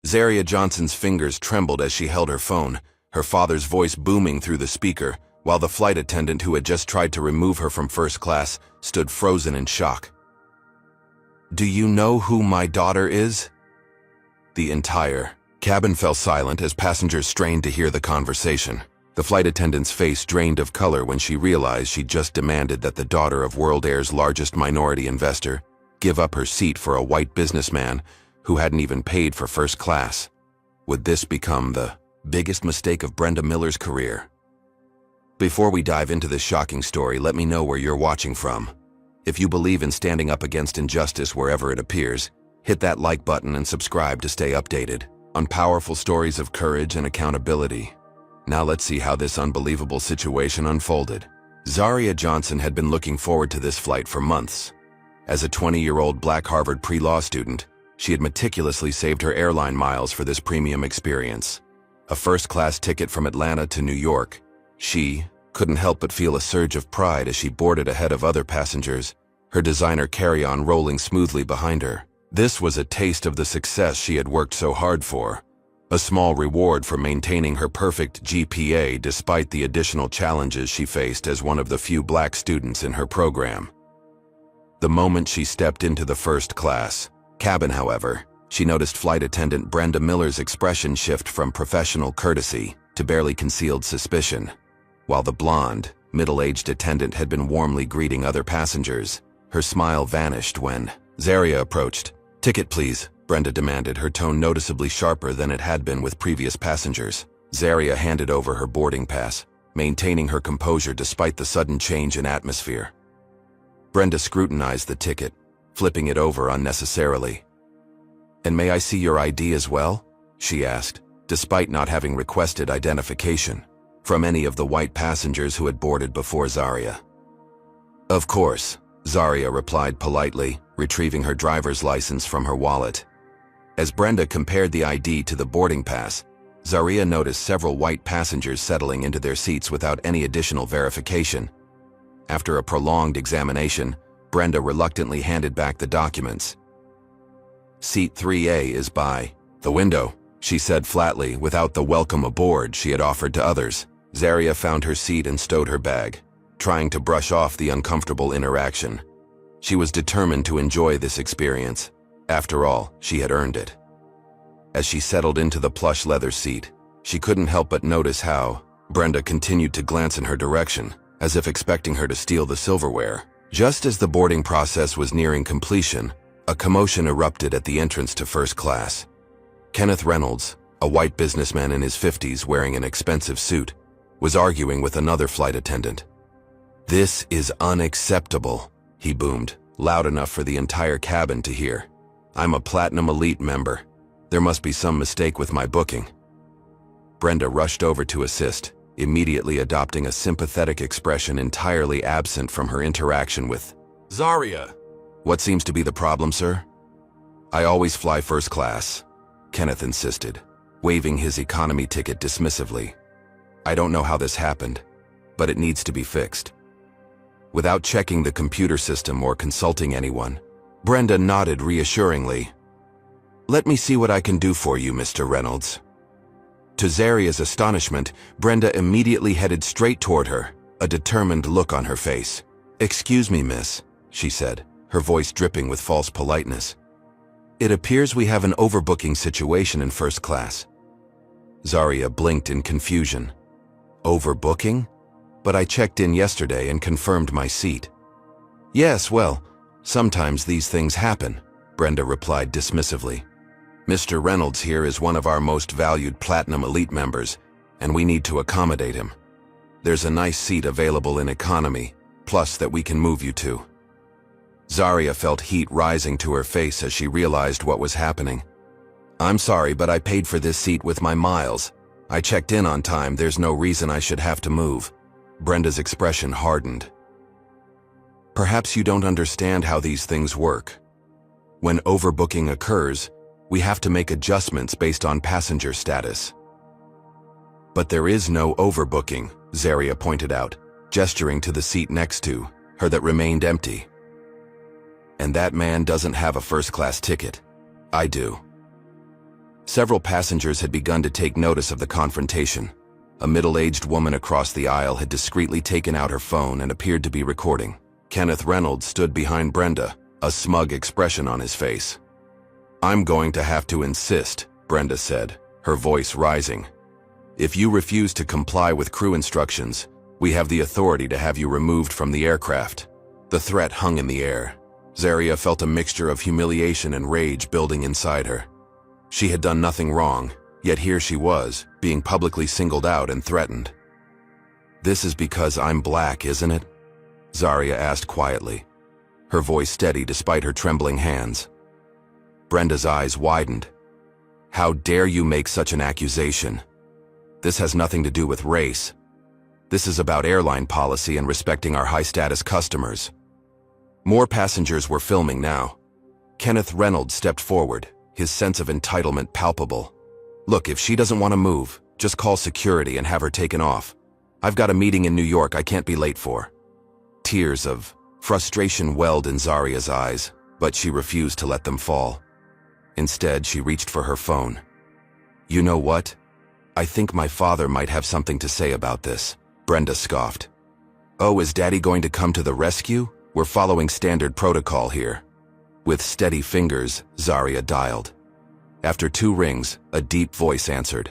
Zaria Johnson's fingers trembled as she held her phone, her father's voice booming through the speaker, while the flight attendant who had just tried to remove her from first class stood frozen in shock. "Do you know who my daughter is?" The entire cabin fell silent as passengers strained to hear the conversation. The flight attendant's face drained of color when she realized she'd just demanded that the daughter of World Air's largest minority investor give up her seat for a white businessman who hadn't even paid for first class. Would this become the biggest mistake of Brenda Miller's career? Before we dive into this shocking story, let me know where you're watching from. If you believe in standing up against injustice wherever it appears, hit that like button and subscribe to stay updated on powerful stories of courage and accountability. Now let's see how this unbelievable situation unfolded. Zaria Johnson had been looking forward to this flight for months. As a 20-year-old Black Harvard pre-law student, she had meticulously saved her airline miles for this premium experience. A first-class ticket from Atlanta to New York. She couldn't help but feel a surge of pride as she boarded ahead of other passengers, her designer carry-on rolling smoothly behind her. This was a taste of the success she had worked so hard for. A small reward for maintaining her perfect GPA despite the additional challenges she faced as one of the few Black students in her program. The moment she stepped into the first class cabin, however, she noticed flight attendant Brenda Miller's expression shift from professional courtesy to barely concealed suspicion. While the blonde, middle-aged attendant had been warmly greeting other passengers, her smile vanished when Zaria approached. "Ticket, please," Brenda demanded, her tone noticeably sharper than it had been with previous passengers. Zaria handed over her boarding pass, maintaining her composure despite the sudden change in atmosphere. Brenda scrutinized the ticket, flipping it over unnecessarily. "And may I see your ID as well?" she asked, despite not having requested identification from any of the white passengers who had boarded before Zaria. "Of course," Zaria replied politely, retrieving her driver's license from her wallet. As Brenda compared the ID to the boarding pass, Zaria noticed several white passengers settling into their seats without any additional verification. After a prolonged examination, Brenda reluctantly handed back the documents. "Seat 3A is by the window," she said flatly, without the welcome aboard she had offered to others. Zaria found her seat and stowed her bag, trying to brush off the uncomfortable interaction. She was determined to enjoy this experience. After all, she had earned it. As she settled into the plush leather seat, she couldn't help but notice how Brenda continued to glance in her direction, as if expecting her to steal the silverware. Just as the boarding process was nearing completion, a commotion erupted at the entrance to first class. Kenneth Reynolds, a white businessman in his 50s wearing an expensive suit, was arguing with another flight attendant. "This is unacceptable," he boomed, loud enough for the entire cabin to hear. "I'm a Platinum Elite member. There must be some mistake with my booking." Brenda rushed over to assist, immediately adopting a sympathetic expression entirely absent from her interaction with Zaria. "What seems to be the problem, sir?" "I always fly first class," Kenneth insisted, waving his economy ticket dismissively. "I don't know how this happened, but it needs to be fixed." Without checking the computer system or consulting anyone, Brenda nodded reassuringly. "Let me see what I can do for you, Mr. Reynolds." To Zaria's astonishment, Brenda immediately headed straight toward her, a determined look on her face. "Excuse me, miss," she said, her voice dripping with false politeness. "It appears we have an overbooking situation in first class." Zaria blinked in confusion. "Overbooking? But I checked in yesterday and confirmed my seat." "Yes, well, sometimes these things happen," Brenda replied dismissively. "Mr. Reynolds here is one of our most valued Platinum Elite members, and we need to accommodate him. There's a nice seat available in economy, plus that we can move you to." Zaria felt heat rising to her face as she realized what was happening. "I'm sorry, but I paid for this seat with my miles. I checked in on time. There's no reason I should have to move." Brenda's expression hardened. "Perhaps you don't understand how these things work. When overbooking occurs, we have to make adjustments based on passenger status." "But there is no overbooking," Zaria pointed out, gesturing to the seat next to her that remained empty. "And that man doesn't have a first-class ticket. I do." Several passengers had begun to take notice of the confrontation. A middle-aged woman across the aisle had discreetly taken out her phone and appeared to be recording. Kenneth Reynolds stood behind Brenda, a smug expression on his face. "I'm going to have to insist," Brenda said, her voice rising. "If you refuse to comply with crew instructions, we have the authority to have you removed from the aircraft." The threat hung in the air. Zaria felt a mixture of humiliation and rage building inside her. She had done nothing wrong, yet here she was, being publicly singled out and threatened. "This is because I'm black, isn't it?" Zaria asked quietly, her voice steady despite her trembling hands. Brenda's eyes widened. "How dare you make such an accusation? This has nothing to do with race. This is about airline policy and respecting our high-status customers." More passengers were filming now. Kenneth Reynolds stepped forward, his sense of entitlement palpable. "Look, if she doesn't want to move, just call security and have her taken off. I've got a meeting in New York I can't be late for." Tears of frustration welled in Zaria's eyes, but she refused to let them fall. Instead, she reached for her phone. "You know what? I think my father might have something to say about this," Brenda scoffed. "Oh, is Daddy going to come to the rescue? We're following standard protocol here." With steady fingers, Zaria dialed. After 2 rings, a deep voice answered.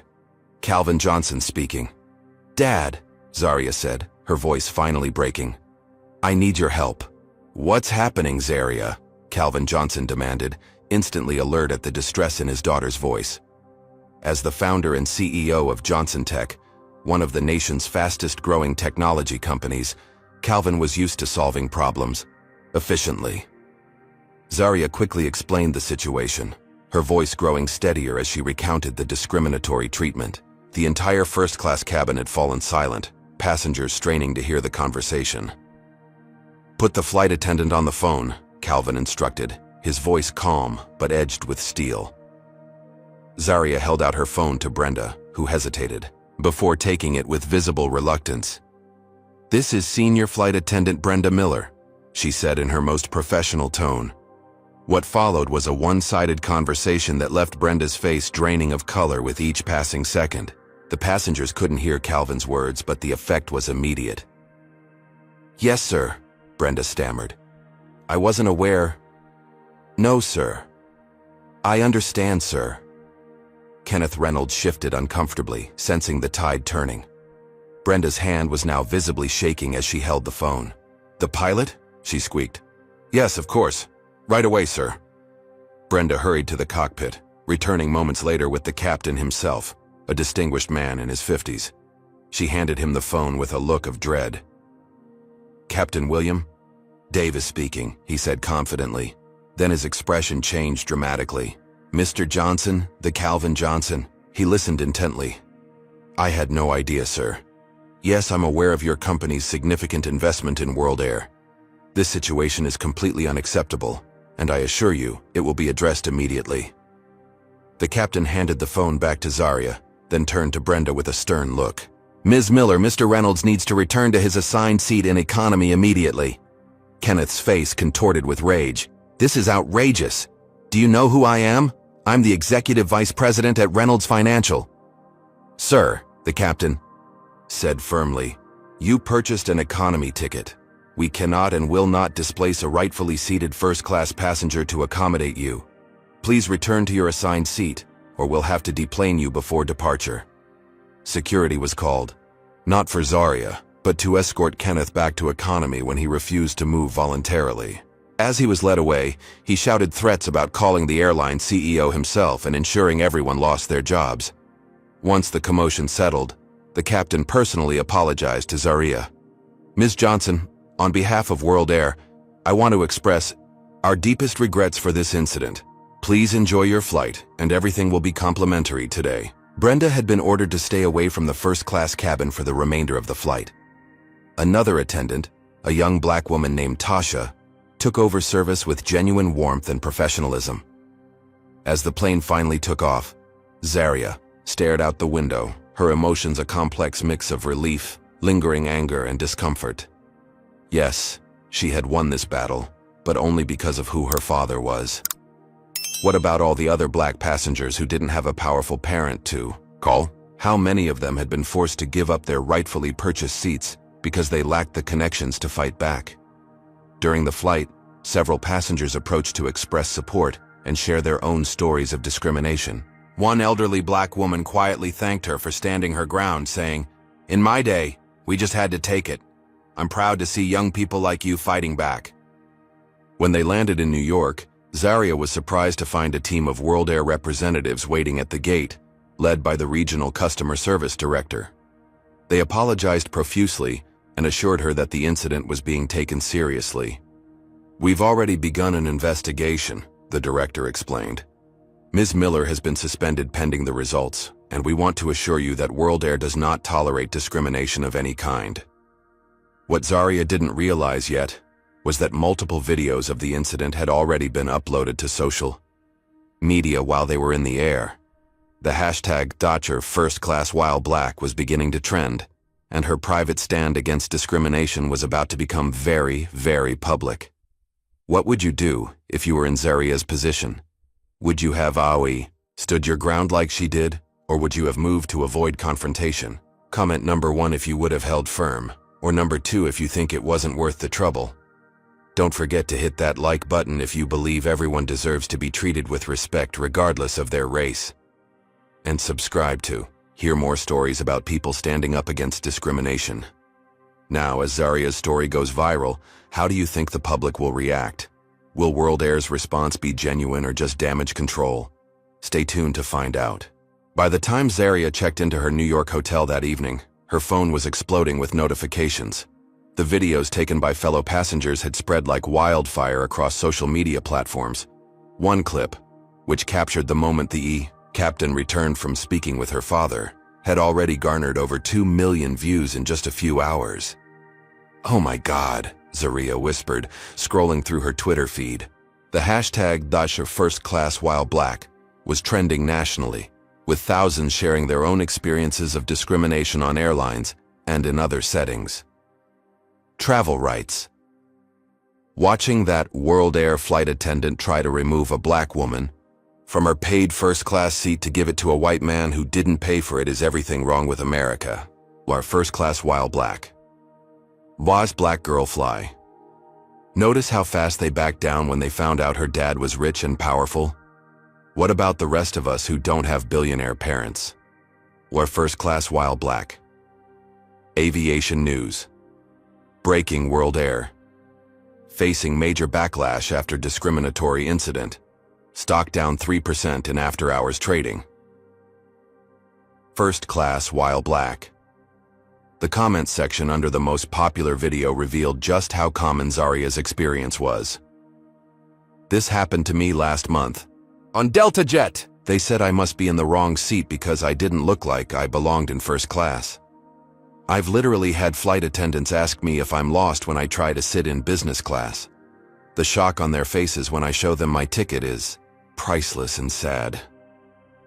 "Calvin Johnson speaking." "Dad," Zaria said, her voice finally breaking. "I need your help." "What's happening, Zaria?" Calvin Johnson demanded, instantly alert at the distress in his daughter's voice. As the founder and CEO of Johnson Tech, one of the nation's fastest-growing technology companies, Calvin was used to solving problems efficiently. Zaria quickly explained the situation, her voice growing steadier as she recounted the discriminatory treatment. The entire first-class cabin had fallen silent, passengers straining to hear the conversation. "Put the flight attendant on the phone," Calvin instructed, his voice calm but edged with steel. Zaria held out her phone to Brenda, who hesitated, before taking it with visible reluctance. "This is Senior Flight Attendant Brenda Miller," she said in her most professional tone. What followed was a one-sided conversation that left Brenda's face draining of color with each passing second. The passengers couldn't hear Calvin's words, but the effect was immediate. "Yes, sir," Brenda stammered. "I wasn't aware." "No, sir." "I understand, sir." Kenneth Reynolds shifted uncomfortably, sensing the tide turning. Brenda's hand was now visibly shaking as she held the phone. "The pilot?" she squeaked. "Yes, of course. Right away, sir." Brenda hurried to the cockpit, returning moments later with the captain himself, a distinguished man in his 50s. She handed him the phone with a look of dread. "Captain William?" "Dave is speaking," he said confidently. Then his expression changed dramatically. "Mr. Johnson, the Calvin Johnson." He listened intently. "I had no idea, sir. Yes, I'm aware of your company's significant investment in World Air. This situation is completely unacceptable, and I assure you, it will be addressed immediately." The captain handed the phone back to Zaria, then turned to Brenda with a stern look. "Ms. Miller, Mr. Reynolds needs to return to his assigned seat in economy immediately." Kenneth's face contorted with rage. "This is outrageous. Do you know who I am? I'm the executive vice president at Reynolds Financial." "Sir," the captain said firmly, "you purchased an economy ticket. We cannot and will not displace a rightfully seated first-class passenger to accommodate you. Please return to your assigned seat, or we'll have to deplane you before departure." Security was called, not for Zaria, but to escort Kenneth back to economy when he refused to move voluntarily. As he was led away, he shouted threats about calling the airline CEO himself and ensuring everyone lost their jobs. Once the commotion settled, the captain personally apologized to Zaria. "Ms. Johnson, on behalf of World Air, I want to express our deepest regrets for this incident. Please enjoy your flight, and everything will be complimentary today." Brenda had been ordered to stay away from the first-class cabin for the remainder of the flight. Another attendant, a young black woman named Tasha, took over service with genuine warmth and professionalism. As the plane finally took off, Zaria stared out the window, her emotions a complex mix of relief, lingering anger, and discomfort. Yes, she had won this battle, but only because of who her father was. What about all the other black passengers who didn't have a powerful parent to call? How many of them had been forced to give up their rightfully purchased seats because they lacked the connections to fight back? During the flight, several passengers approached to express support and share their own stories of discrimination. One elderly black woman quietly thanked her for standing her ground, saying, "In my day, we just had to take it. I'm proud to see young people like you fighting back." When they landed in New York, Zaria was surprised to find a team of World Air representatives waiting at the gate, led by the regional customer service director. They apologized profusely and assured her that the incident was being taken seriously. "We've already begun an investigation," the director explained. "Ms. Miller has been suspended pending the results, and we want to assure you that World Air does not tolerate discrimination of any kind." What Zaria didn't realize yet was that multiple videos of the incident had already been uploaded to social media while they were in the air. The hashtag #FirstClassWhileBlack was beginning to trend, and her private stand against discrimination was about to become very, very public. What would you do if you were in Zaria's position? Would you have stood your ground like she did, or would you have moved to avoid confrontation? Comment number 1 if you would have held firm, or number 2 if you think it wasn't worth the trouble. Don't forget to hit that like button if you believe everyone deserves to be treated with respect regardless of their race. And subscribe to hear more stories about people standing up against discrimination. Now, as Zaria's story goes viral, how do you think the public will react? Will World Air's response be genuine or just damage control? Stay tuned to find out. By the time Zaria checked into her New York hotel that evening, her phone was exploding with notifications. The videos taken by fellow passengers had spread like wildfire across social media platforms. One clip, which captured the moment the captain returned from speaking with her father, had already garnered over 2 million views in just a few hours. "Oh my God," Zaria whispered, scrolling through her Twitter feed. The hashtag #FirstClassWhileBlack was trending nationally, with thousands sharing their own experiences of discrimination on airlines and in other settings. Travel rights. Watching that World Air flight attendant try to remove a black woman from her paid first-class seat to give it to a white man who didn't pay for it is everything wrong with America. Our first class while black. Was black girl fly? Notice how fast they backed down when they found out her dad was rich and powerful? What about the rest of us who don't have billionaire parents? Our first class while black. Aviation news. Breaking World Air. Facing major backlash after discriminatory incident. Stock down 3% in after-hours trading. First class while black. The comments section under the most popular video revealed just how common Zaria's experience was. "This happened to me last month. On Delta Jet, they said I must be in the wrong seat because I didn't look like I belonged in first class. I've literally had flight attendants ask me if I'm lost when I try to sit in business class. The shock on their faces when I show them my ticket is priceless and sad.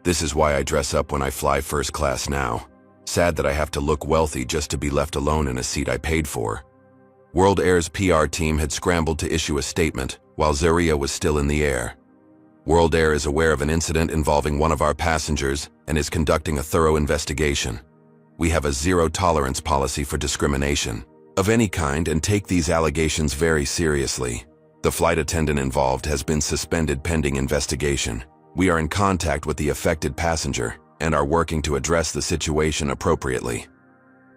This is why I dress up when I fly first class now. Sad that I have to look wealthy just to be left alone in a seat I paid for." World Air's PR team had scrambled to issue a statement while Zaria was still in the air. World Air is aware of an incident involving one of our passengers and is conducting a thorough investigation. We have a zero-tolerance policy for discrimination of any kind and take these allegations very seriously. The flight attendant involved has been suspended pending investigation. We are in contact with the affected passenger and are working to address the situation appropriately.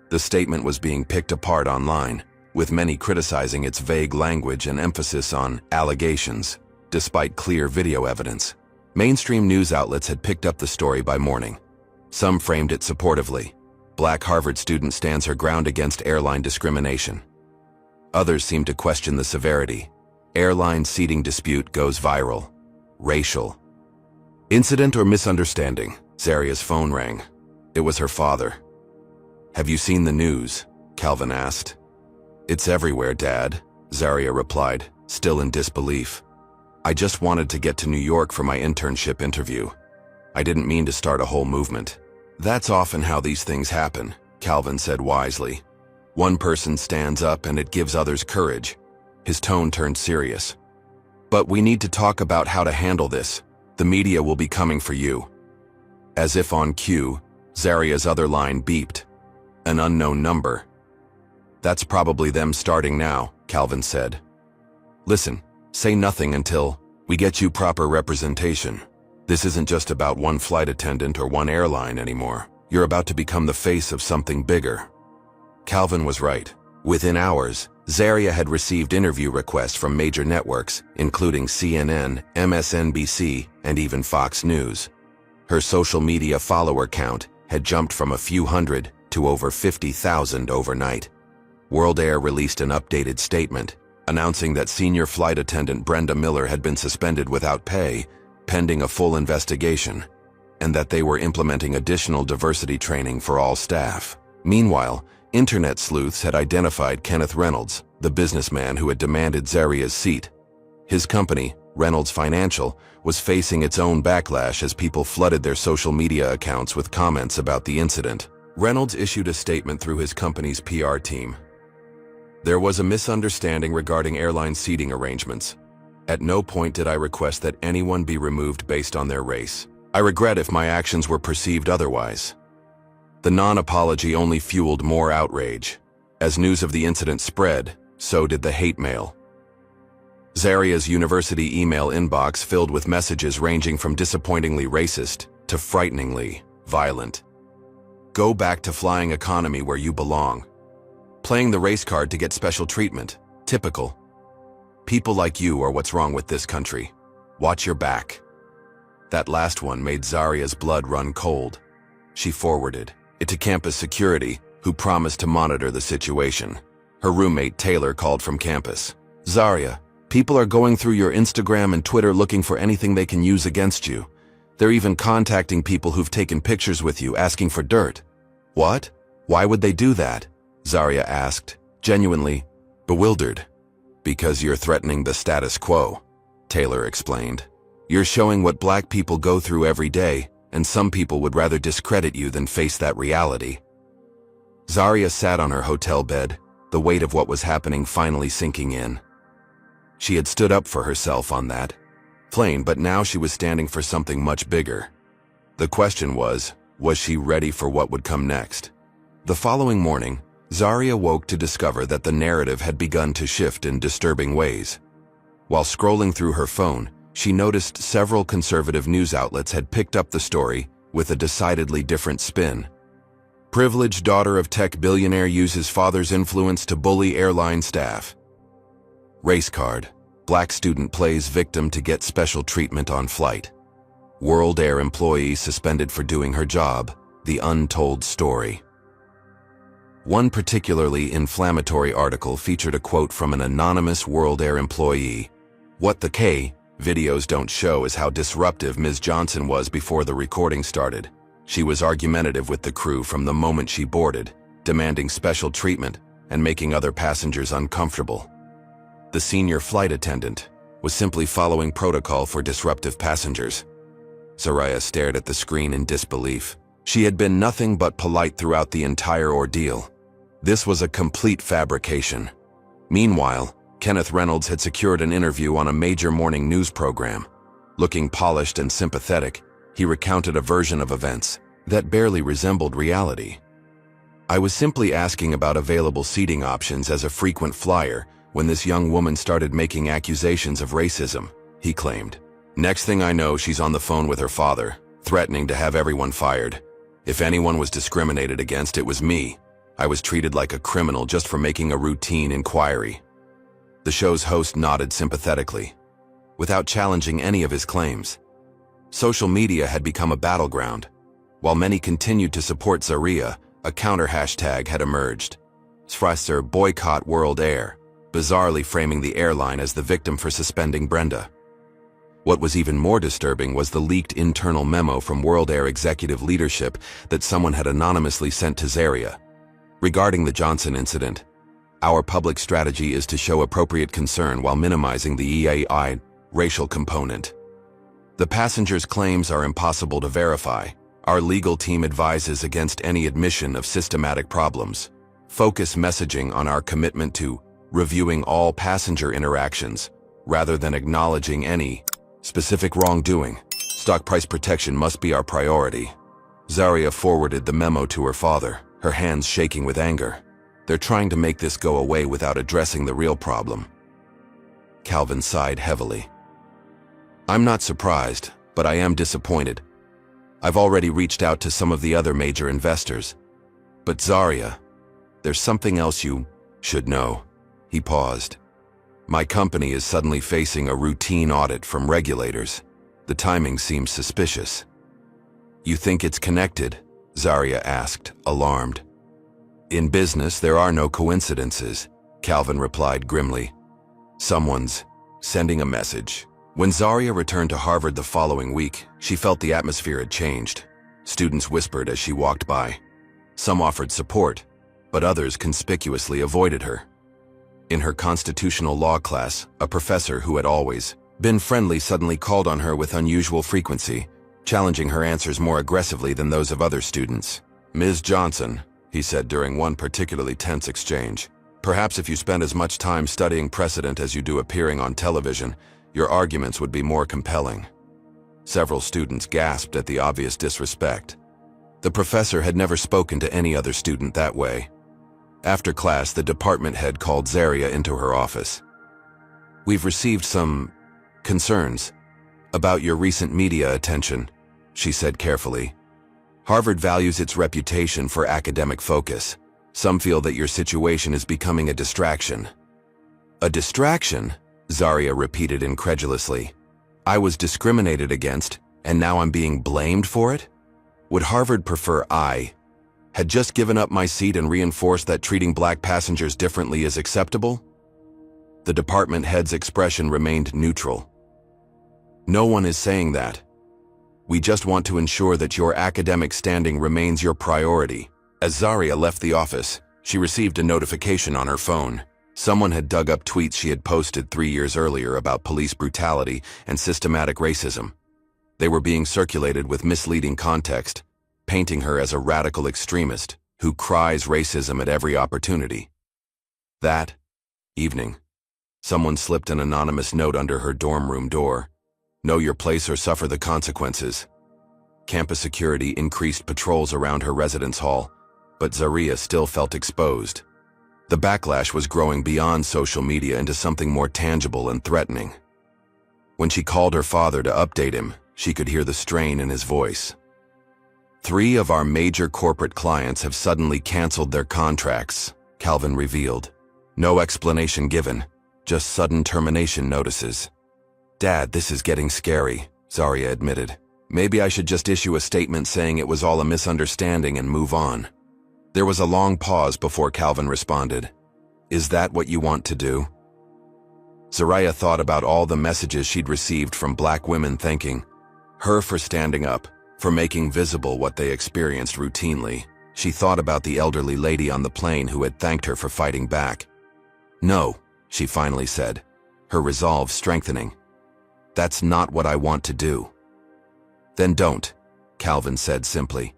The statement was being picked apart online, with many criticizing its vague language and emphasis on allegations, despite clear video evidence. Mainstream news outlets had picked up the story by morning. Some framed it supportively. Black Harvard student stands her ground against airline discrimination. Others seemed to question the severity. Airline seating dispute goes viral. Racial incident or misunderstanding? Zaria's phone rang. It was her father. "Have you seen the news?" Calvin asked. "It's everywhere, Dad," Zaria replied, still in disbelief. "I just wanted to get to New York for my internship interview. I didn't mean to start a whole movement." "That's often how these things happen," Calvin said wisely. "One person stands up and it gives others courage." His tone turned serious. "But we need to talk about how to handle this. The media will be coming for you. As if on cue, Zaria's other line beeped. An unknown number. That's probably them starting now, Calvin said. Listen, say nothing until we get you proper representation. This isn't just about one flight attendant or one airline anymore. You're about to become the face of something bigger. Calvin was right. Within hours, Zaria had received interview requests from major networks, including CNN, MSNBC, and even Fox News. Her social media follower count had jumped from a few hundred to over 50,000 overnight. World Air released an updated statement, announcing that senior flight attendant Brenda Miller had been suspended without pay, pending a full investigation, and that they were implementing additional diversity training for all staff. Meanwhile, internet sleuths had identified Kenneth Reynolds, the businessman who had demanded Zaria's seat. His company, Reynolds Financial, was facing its own backlash as people flooded their social media accounts with comments about the incident. Reynolds issued a statement through his company's PR team. There was a misunderstanding regarding airline seating arrangements. At no point did I request that anyone be removed based on their race. I regret if my actions were perceived otherwise. The non-apology only fueled more outrage. As news of the incident spread, so did the hate mail. Zaria's university email inbox filled with messages ranging from disappointingly racist to frighteningly violent. Go back to flying economy where you belong. Playing the race card to get special treatment. Typical. People like you are what's wrong with this country. Watch your back. That last one made Zaria's blood run cold. She forwarded it to campus security, who promised to monitor the situation. Her roommate Taylor called from campus. Zaria, people are going through your Instagram and Twitter looking for anything they can use against you. They're even contacting people who've taken pictures with you asking for dirt. What? Why would they do that? Zaria asked, genuinely bewildered. Because you're threatening the status quo, Taylor explained. You're showing what black people go through every day, and some people would rather discredit you than face that reality. Zaria sat on her hotel bed, the weight of what was happening finally sinking in. She had stood up for herself on that plane, but now she was standing for something much bigger. The question was she ready for what would come next? The following morning, Zaria woke to discover that the narrative had begun to shift in disturbing ways. While scrolling through her phone, she noticed several conservative news outlets had picked up the story with a decidedly different spin. Privileged daughter of tech billionaire uses father's influence to bully airline staff. Race card. Black student plays victim to get special treatment on flight. World Air employee suspended for doing her job. The untold story. One particularly inflammatory article featured a quote from an anonymous World Air employee. What the K videos don't show is how disruptive Ms. Johnson was before the recording started. She was argumentative with the crew from the moment she boarded, demanding special treatment and making other passengers uncomfortable. The senior flight attendant was simply following protocol for disruptive passengers. Zaria stared at the screen in disbelief. She had been nothing but polite throughout the entire ordeal. This was a complete fabrication. Meanwhile, Kenneth Reynolds had secured an interview on a major morning news program. Looking polished and sympathetic, he recounted a version of events that barely resembled reality. I was simply asking about available seating options as a frequent flyer when this young woman started making accusations of racism, he claimed. Next thing I know, she's on the phone with her father, threatening to have everyone fired. If anyone was discriminated against, it was me. I was treated like a criminal just for making a routine inquiry. The show's host nodded sympathetically, without challenging any of his claims. Social media had become a battleground. While many continued to support Zaria, a counter hashtag had emerged. Schweizer boycott World Air, bizarrely framing the airline as the victim for suspending Brenda. What was even more disturbing was the leaked internal memo from World Air executive leadership that someone had anonymously sent to Zaria. Regarding the Johnson incident, our public strategy is to show appropriate concern while minimizing the EAI racial component. The passengers' claims are impossible to verify. Our legal team advises against any admission of systematic problems. Focus messaging on our commitment to reviewing all passenger interactions rather than acknowledging any specific wrongdoing. Stock price protection must be our priority. Zaria forwarded the memo to her father, her hands shaking with anger. They're trying to make this go away without addressing the real problem. Calvin sighed heavily. I'm not surprised, but I am disappointed. I've already reached out to some of the other major investors. But Zaria, there's something else you should know. He paused. My company is suddenly facing a routine audit from regulators. The timing seems suspicious. You think it's connected? Zaria asked, alarmed. In business, there are no coincidences, Calvin replied grimly. Someone's sending a message. When Zaria returned to Harvard the following week, she felt the atmosphere had changed. Students whispered as she walked by. Some offered support, but others conspicuously avoided her. In her constitutional law class, a professor who had always been friendly suddenly called on her with unusual frequency, challenging her answers more aggressively than those of other students. Ms. Johnson, he said during one particularly tense exchange, perhaps if you spend as much time studying precedent as you do appearing on television, your arguments would be more compelling. Several students gasped at the obvious disrespect. The professor had never spoken to any other student that way. After class, the department head called Zaria into her office. We've received some concerns about your recent media attention, she said carefully. Harvard values its reputation for academic focus. Some feel that your situation is becoming a distraction. A distraction? Zaria repeated incredulously. I was discriminated against, and now I'm being blamed for it? Would Harvard prefer I had just given up my seat and reinforced that treating black passengers differently is acceptable? The department head's expression remained neutral. No one is saying that. We just want to ensure that your academic standing remains your priority. As Zaria left the office, she received a notification on her phone. Someone had dug up tweets she had posted 3 years earlier about police brutality and systematic racism. They were being circulated with misleading context, painting her as a radical extremist who cries racism at every opportunity. That evening, someone slipped an anonymous note under her dorm room door. Know your place or suffer the consequences. Campus security increased patrols around her residence hall, but Zaria still felt exposed. The backlash was growing beyond social media into something more tangible and threatening. When she called her father to update him, she could hear the strain in his voice. 3 of our major corporate clients have suddenly canceled their contracts, Calvin revealed. No explanation given, just sudden termination notices. Dad, this is getting scary, Zaria admitted. Maybe I should just issue a statement saying it was all a misunderstanding and move on. There was a long pause before Calvin responded. Is that what you want to do? Zaria thought about all the messages she'd received from black women thanking her for standing up, for making visible what they experienced routinely. She thought about the elderly lady on the plane who had thanked her for fighting back. No, she finally said, her resolve strengthening. That's not what I want to do. Then don't, Calvin said simply.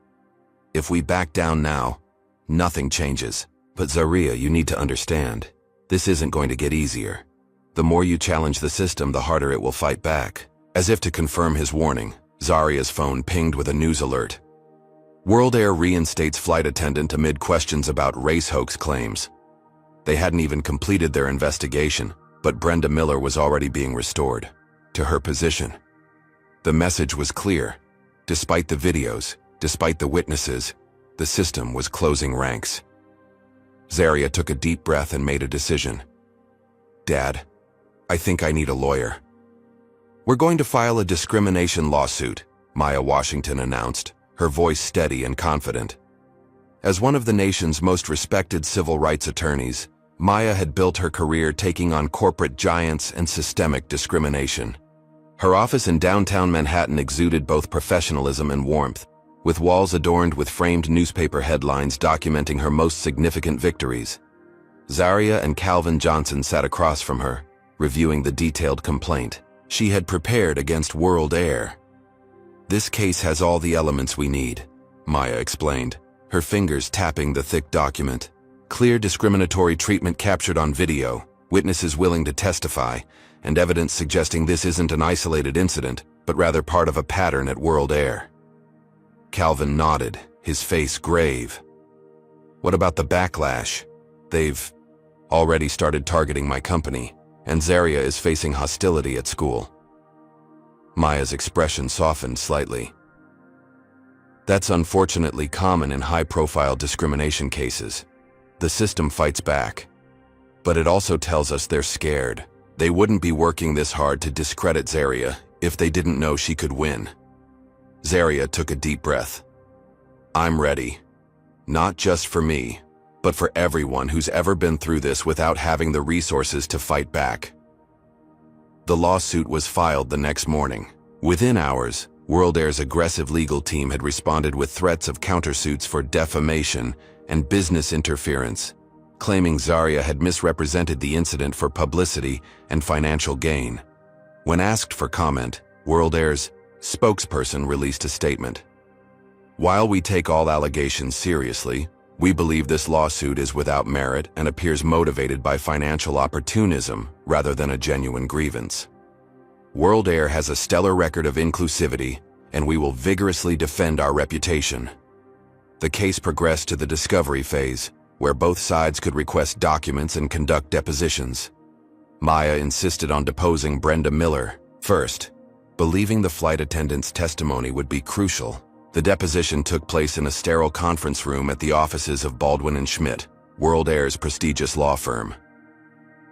If we back down now, nothing changes. But Zaria, you need to understand, this isn't going to get easier. The more you challenge the system, the harder it will fight back. As if to confirm his warning, Zaria's phone pinged with a news alert. World Air reinstates flight attendant amid questions about race hoax claims. They hadn't even completed their investigation, but Brenda Miller was already being restored to her position. The message was clear. Despite the videos, despite the witnesses, the system was closing ranks. Zaria took a deep breath and made a decision. Dad, I think I need a lawyer. We're going to file a discrimination lawsuit, Maya Washington announced, her voice steady and confident. As one of the nation's most respected civil rights attorneys, Maya had built her career taking on corporate giants and systemic discrimination. Her office in downtown Manhattan exuded both professionalism and warmth, with walls adorned with framed newspaper headlines documenting her most significant victories. Zaria and Calvin Johnson sat across from her, reviewing the detailed complaint she had prepared against World Air. This case has all the elements we need, Maya explained, her fingers tapping the thick document. Clear discriminatory treatment captured on video, witnesses willing to testify, and evidence suggesting this isn't an isolated incident, but rather part of a pattern at World Air. Calvin nodded, his face grave. What about the backlash? They've already started targeting my company, and Zaria is facing hostility at school. Maya's expression softened slightly. That's unfortunately common in high-profile discrimination cases. The system fights back. But it also tells us they're scared. They wouldn't be working this hard to discredit Zaria if they didn't know she could win. Zaria took a deep breath. I'm ready. Not just for me, but for everyone who's ever been through this without having the resources to fight back. The lawsuit was filed the next morning. Within hours, World Air's aggressive legal team had responded with threats of countersuits for defamation and business interference, claiming Zaria had misrepresented the incident for publicity and financial gain. When asked for comment, World Air's spokesperson released a statement. While we take all allegations seriously, we believe this lawsuit is without merit and appears motivated by financial opportunism rather than a genuine grievance. World Air has a stellar record of inclusivity, and we will vigorously defend our reputation. The case progressed to the discovery phase, where both sides could request documents and conduct depositions. Maya insisted on deposing Brenda Miller first, believing the flight attendant's testimony would be crucial. The deposition took place in a sterile conference room at the offices of Baldwin & Schmidt, World Air's prestigious law firm.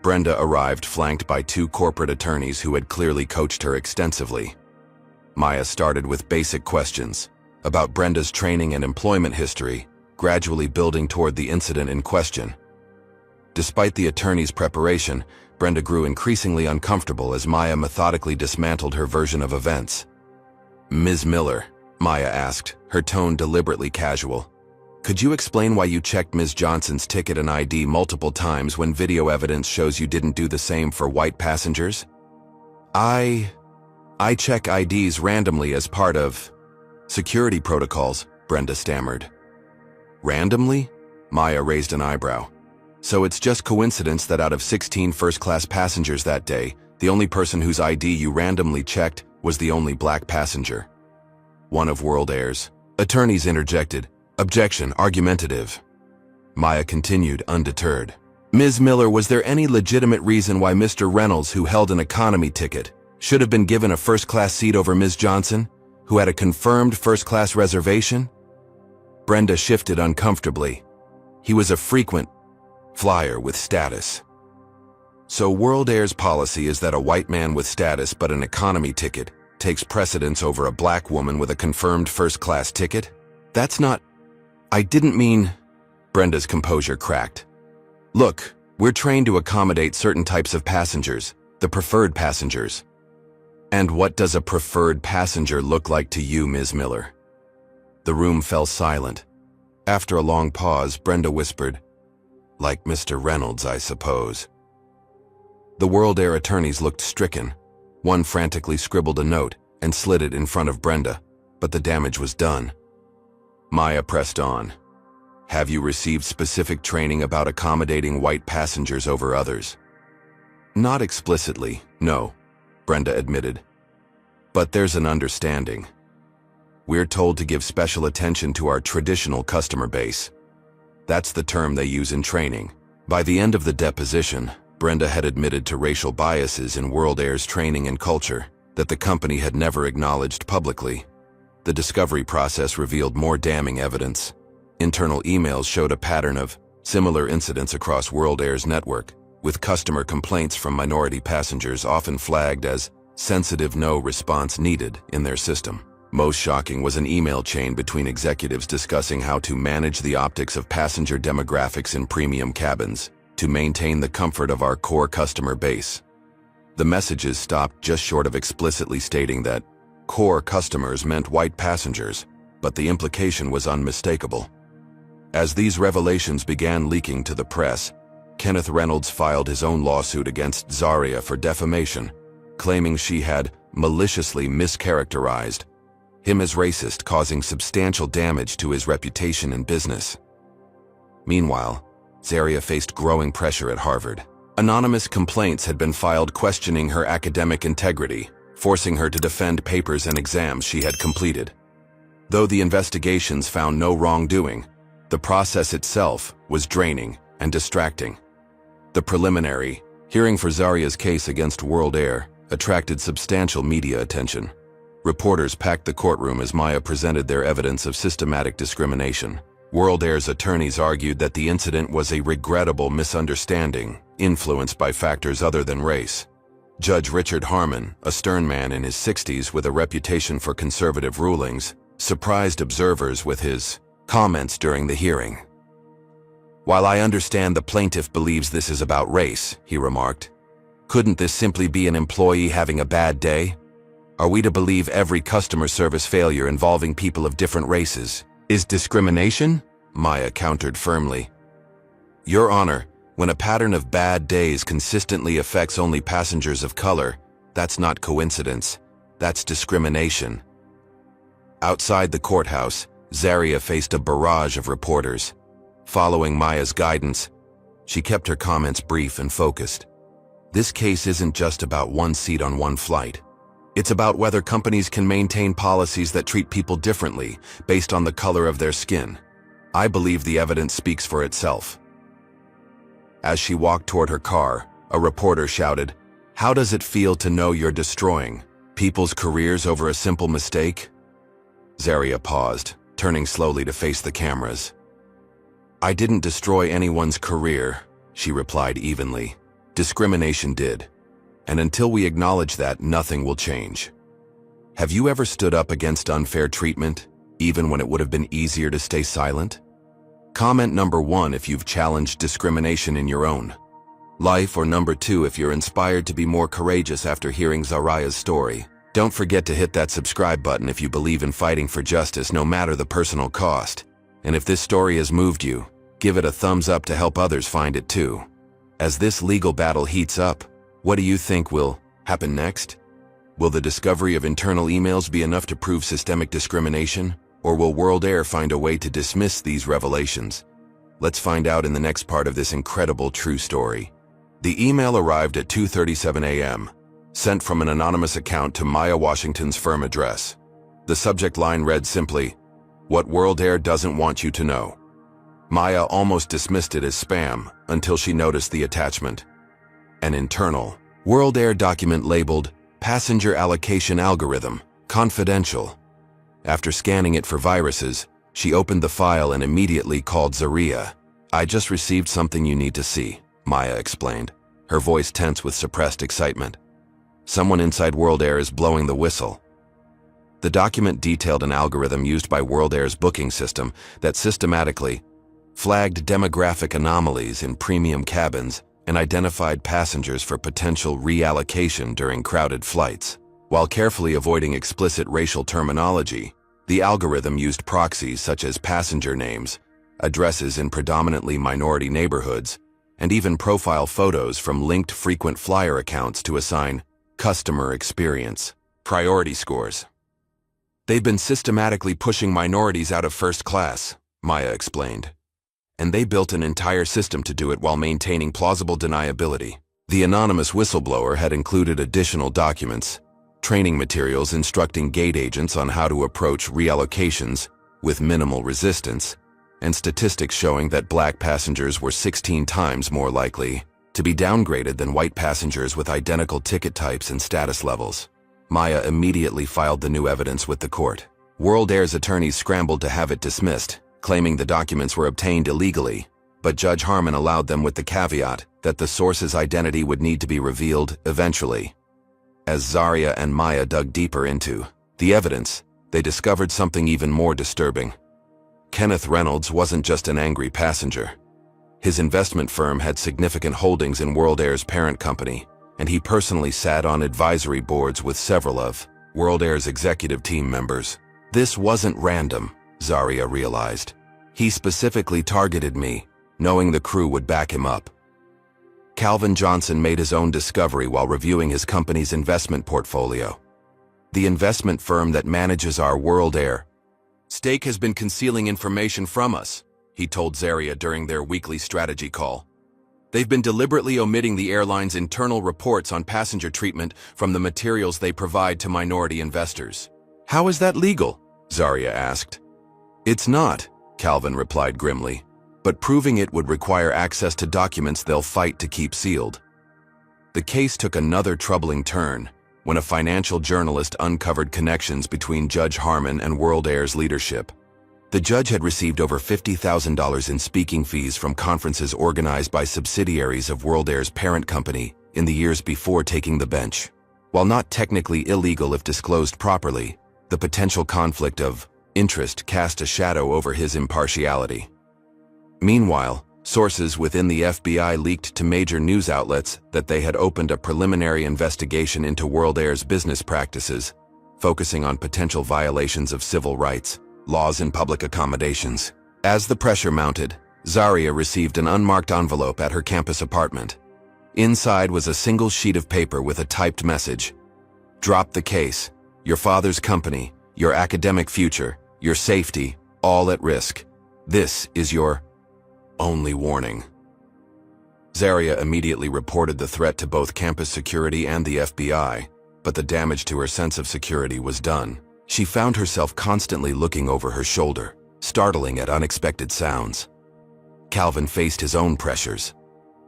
Brenda arrived flanked by two corporate attorneys who had clearly coached her extensively. Maya started with basic questions about Brenda's training and employment history, gradually building toward the incident in question. Despite the attorney's preparation, Brenda grew increasingly uncomfortable as Maya methodically dismantled her version of events. Ms. Miller, Maya asked, her tone deliberately casual. Could you explain why you checked Ms. Johnson's ticket and ID multiple times when video evidence shows you didn't do the same for white passengers? I check IDs randomly as part of security protocols, Brenda stammered. Randomly? Maya raised an eyebrow. So it's just coincidence that out of 16 first-class passengers that day, the only person whose ID you randomly checked was the only black passenger. One of World Air's attorneys interjected. Objection, argumentative. Maya continued, undeterred. Ms. Miller, was there any legitimate reason why Mr. Reynolds, who held an economy ticket, should have been given a first-class seat over Ms. Johnson, who had a confirmed first-class reservation? Brenda shifted uncomfortably. He was a frequent flyer with status. So World Air's policy is that a white man with status but an economy ticket takes precedence over a black woman with a confirmed first-class ticket? That's not... I didn't mean... Brenda's composure cracked. Look, we're trained to accommodate certain types of passengers, the preferred passengers. And what does a preferred passenger look like to you, Ms. Miller? The room fell silent. After a long pause, Brenda whispered, like Mr. Reynolds, I suppose. The World Air attorneys looked stricken. One frantically scribbled a note and slid it in front of Brenda, but the damage was done. Maya pressed on. Have you received specific training about accommodating white passengers over others? Not explicitly, no, Brenda admitted. But there's an understanding. We're told to give special attention to our traditional customer base. That's the term they use in training. By the end of the deposition, Brenda had admitted to racial biases in World Air's training and culture that the company had never acknowledged publicly. The discovery process revealed more damning evidence. Internal emails showed a pattern of similar incidents across World Air's network, with customer complaints from minority passengers often flagged as sensitive no response needed in their system. Most shocking was an email chain between executives discussing how to manage the optics of passenger demographics in premium cabins to maintain the comfort of our core customer base. The messages stopped just short of explicitly stating that core customers meant white passengers, but the implication was unmistakable. As these revelations began leaking to the press, Kenneth Reynolds filed his own lawsuit against Zaria for defamation, claiming she had maliciously mischaracterized him as racist, causing substantial damage to his reputation and business. Meanwhile, Zaria faced growing pressure at Harvard. Anonymous complaints had been filed questioning her academic integrity, forcing her to defend papers and exams she had completed. Though the investigations found no wrongdoing, the process itself was draining and distracting. The preliminary hearing for Zaria's case against World Air attracted substantial media attention. Reporters packed the courtroom as Maya presented their evidence of systematic discrimination. World Air's attorneys argued that the incident was a regrettable misunderstanding, influenced by factors other than race. Judge Richard Harmon, a stern man in his 60s with a reputation for conservative rulings, surprised observers with his comments during the hearing. "While I understand the plaintiff believes this is about race," he remarked, "couldn't this simply be an employee having a bad day? Are we to believe every customer service failure involving people of different races is discrimination?" Maya countered firmly. "Your Honor, when a pattern of bad days consistently affects only passengers of color, that's not coincidence, that's discrimination." Outside the courthouse, Zaria faced a barrage of reporters. Following Maya's guidance, she kept her comments brief and focused. This case isn't just about one seat on one flight. It's about whether companies can maintain policies that treat people differently based on the color of their skin. I believe the evidence speaks for itself. As she walked toward her car, a reporter shouted, "How does it feel to know you're destroying people's careers over a simple mistake?" Zaria paused, turning slowly to face the cameras. "I didn't destroy anyone's career," she replied evenly. "Discrimination did. And until we acknowledge that, nothing will change." Have you ever stood up against unfair treatment, even when it would have been easier to stay silent? Comment number 1 if you've challenged discrimination in your own life, or number 2 if you're inspired to be more courageous after hearing Zaria's story. Don't forget to hit that subscribe button if you believe in fighting for justice no matter the personal cost. And if this story has moved you, give it a thumbs up to help others find it too. As this legal battle heats up, what do you think will happen next? Will the discovery of internal emails be enough to prove systemic discrimination? Or will World Air find a way to dismiss these revelations? Let's find out in the next part of this incredible true story. The email arrived at 2:37 a.m., sent from an anonymous account to Maya Washington's firm address. The subject line read simply, "What World Air doesn't want you to know." Maya almost dismissed it as spam until she noticed the attachment. An internal World Air document labeled Passenger Allocation Algorithm, Confidential. After scanning it for viruses, she opened the file and immediately called Zaria. "I just received something you need to see," Maya explained, her voice tense with suppressed excitement. "Someone inside World Air is blowing the whistle." The document detailed an algorithm used by World Air's booking system that systematically flagged demographic anomalies in premium cabins and identified passengers for potential reallocation during crowded flights. While carefully avoiding explicit racial terminology, the algorithm used proxies such as passenger names, addresses in predominantly minority neighborhoods, and even profile photos from linked frequent flyer accounts to assign customer experience priority scores. "They've been systematically pushing minorities out of first class," Maya explained. "And they built an entire system to do it while maintaining plausible deniability." The anonymous whistleblower had included additional documents, training materials instructing gate agents on how to approach reallocations with minimal resistance, and statistics showing that black passengers were 16 times more likely to be downgraded than white passengers with identical ticket types and status levels. Maya immediately filed the new evidence with the court. World Air's attorneys scrambled to have it dismissed, claiming the documents were obtained illegally, but Judge Harmon allowed them with the caveat that the source's identity would need to be revealed eventually. As Zaria and Maya dug deeper into the evidence, they discovered something even more disturbing. Kenneth Reynolds wasn't just an angry passenger. His investment firm had significant holdings in World Air's parent company, and he personally sat on advisory boards with several of World Air's executive team members. This wasn't random, Zaria realized. He specifically targeted me, knowing the crew would back him up. Calvin Johnson made his own discovery while reviewing his company's investment portfolio. The investment firm that manages our World Air stake has been concealing information from us, he told Zaria during their weekly strategy call. They've been deliberately omitting the airline's internal reports on passenger treatment from the materials they provide to minority investors. How is that legal? Zarya asked. It's not, Calvin replied grimly, but proving it would require access to documents they'll fight to keep sealed. The case took another troubling turn when a financial journalist uncovered connections between Judge Harmon and World Air's leadership. The judge had received over $50,000 in speaking fees from conferences organized by subsidiaries of World Air's parent company in the years before taking the bench. While not technically illegal if disclosed properly, the potential conflict of interest cast a shadow over his impartiality. Meanwhile, sources within the FBI leaked to major news outlets that they had opened a preliminary investigation into World Air's business practices, focusing on potential violations of civil rights, laws and public accommodations. As the pressure mounted, Zarya received an unmarked envelope at her campus apartment. Inside was a single sheet of paper with a typed message. Drop the case. Your father's company, your academic future, your safety, all at risk. This is your only warning. Zarya immediately reported the threat to both campus security and the FBI, but the damage to her sense of security was done. She found herself constantly looking over her shoulder, startling at unexpected sounds. Calvin faced his own pressures.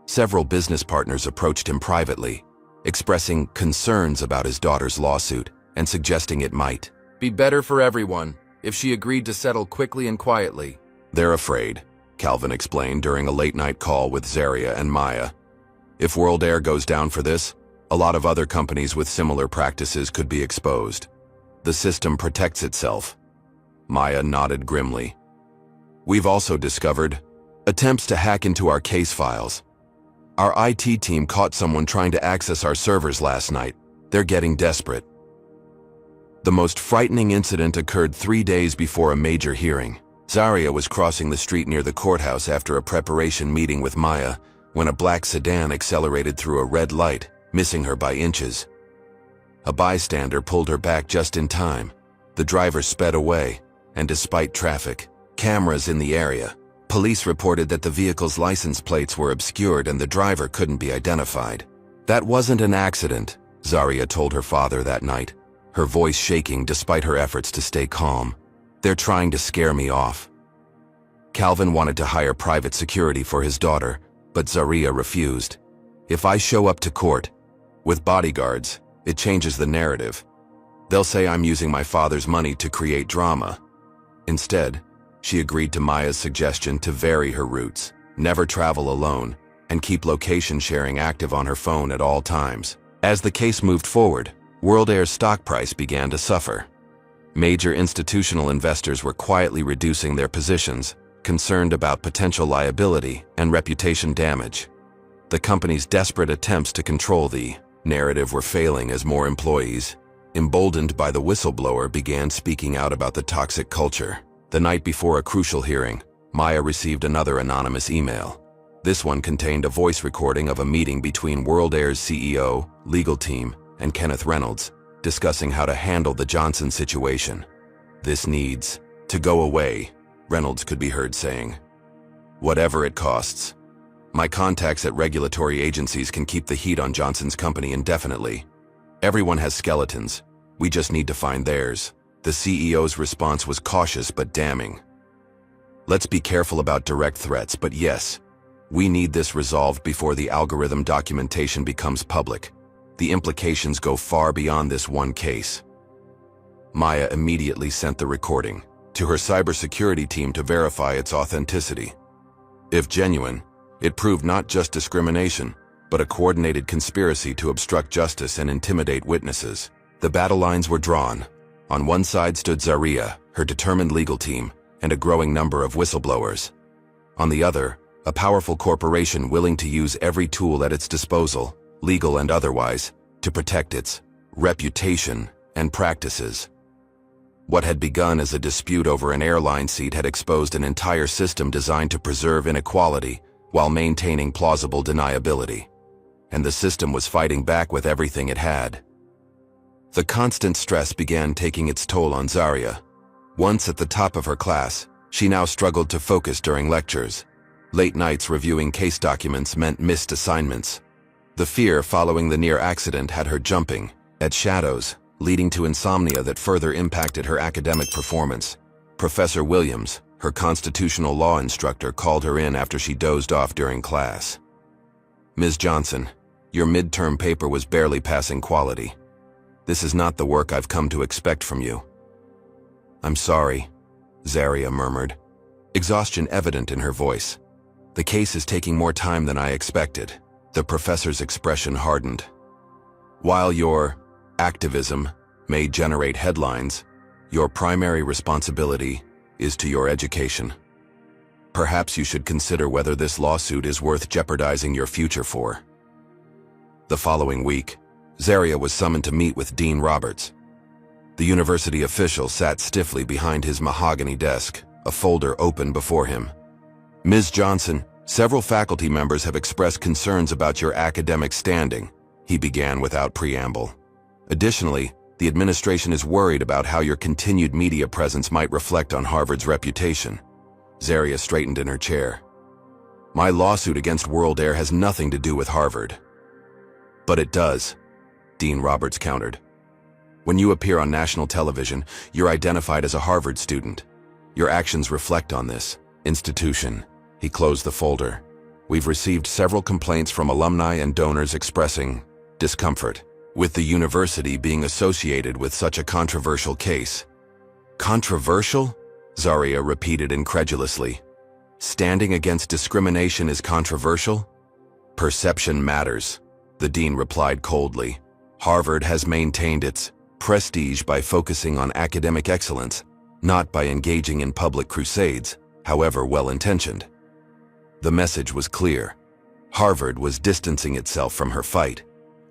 Several business partners approached him privately, expressing concerns about his daughter's lawsuit and suggesting it might be better for everyone if she agreed to settle quickly and quietly. They're afraid, Calvin explained during a late-night call with Zarya and Maya. If World Air goes down for this, a lot of other companies with similar practices could be exposed. The system protects itself. Maya nodded grimly. We've also discovered attempts to hack into our case files. Our IT team caught someone trying to access our servers last night. They're getting desperate. The most frightening incident occurred 3 days before a major hearing. Zarya was crossing the street near the courthouse after a preparation meeting with Maya when a black sedan accelerated through a red light, missing her by inches. A bystander pulled her back just in time. The driver sped away, and despite traffic, cameras in the area, police reported that the vehicle's license plates were obscured and the driver couldn't be identified. That wasn't an accident, Zarya told her father that night, her voice shaking despite her efforts to stay calm. They're trying to scare me off. Calvin wanted to hire private security for his daughter, but Zarya refused. If I show up to court with bodyguards, it changes the narrative. They'll say I'm using my father's money to create drama. Instead, she agreed to Maya's suggestion to vary her routes, never travel alone, and keep location sharing active on her phone at all times. As the case moved forward, World Air's stock price began to suffer. Major institutional investors were quietly reducing their positions, concerned about potential liability and reputation damage. The company's desperate attempts to control the narrative were failing as more employees, emboldened by the whistleblower, began speaking out about the toxic culture. The night before a crucial hearing, Maya received another anonymous email. This one contained a voice recording of a meeting between World Air's CEO, legal team, and Kenneth Reynolds, discussing how to handle the Johnson situation. This needs to go away, Reynolds could be heard saying. Whatever it costs. My contacts at regulatory agencies can keep the heat on Johnson's company indefinitely. Everyone has skeletons. We just need to find theirs. The CEO's response was cautious but damning. Let's be careful about direct threats, but yes, we need this resolved before the algorithm documentation becomes public. The implications go far beyond this one case. Maya immediately sent the recording to her cybersecurity team to verify its authenticity. If genuine, it proved not just discrimination, but a coordinated conspiracy to obstruct justice and intimidate witnesses. The battle lines were drawn. On one side stood Zarya, her determined legal team, and a growing number of whistleblowers. On the other, a powerful corporation willing to use every tool at its disposal, legal and otherwise, to protect its reputation and practices. What had begun as a dispute over an airline seat had exposed an entire system designed to preserve inequality while maintaining plausible deniability. And the system was fighting back with everything it had. The constant stress began taking its toll on Zarya. Once at the top of her class, she now struggled to focus during lectures. Late nights reviewing case documents meant missed assignments. The fear following the near accident had her jumping at shadows, leading to insomnia that further impacted her academic performance. Professor Williams, her constitutional law instructor, called her in after she dozed off during class. "Ms. Johnson, your midterm paper was barely passing quality. This is not the work I've come to expect from you." "I'm sorry," Zaria murmured, exhaustion evident in her voice. "The case is taking more time than I expected." The professor's expression hardened. "While your activism may generate headlines, your primary responsibility is to your education. Perhaps you should consider whether this lawsuit is worth jeopardizing your future for." The following week, Zaria was summoned to meet with Dean Roberts. The university official sat stiffly behind his mahogany desk, a folder open before him. "Ms. Johnson, several faculty members have expressed concerns about your academic standing," he began without preamble. "Additionally, the administration is worried about how your continued media presence might reflect on Harvard's reputation." Zaria straightened in her chair. "My lawsuit against World Air has nothing to do with Harvard." "But it does," Dean Roberts countered. "When you appear on national television, you're identified as a Harvard student. Your actions reflect on this institution." He closed the folder. "We've received several complaints from alumni and donors expressing discomfort with the university being associated with such a controversial case." "Controversial?" Zaria repeated incredulously. "Standing against discrimination is controversial?" "Perception matters," the dean replied coldly. "Harvard has maintained its prestige by focusing on academic excellence, not by engaging in public crusades, however well-intentioned." The message was clear. Harvard was distancing itself from her fight.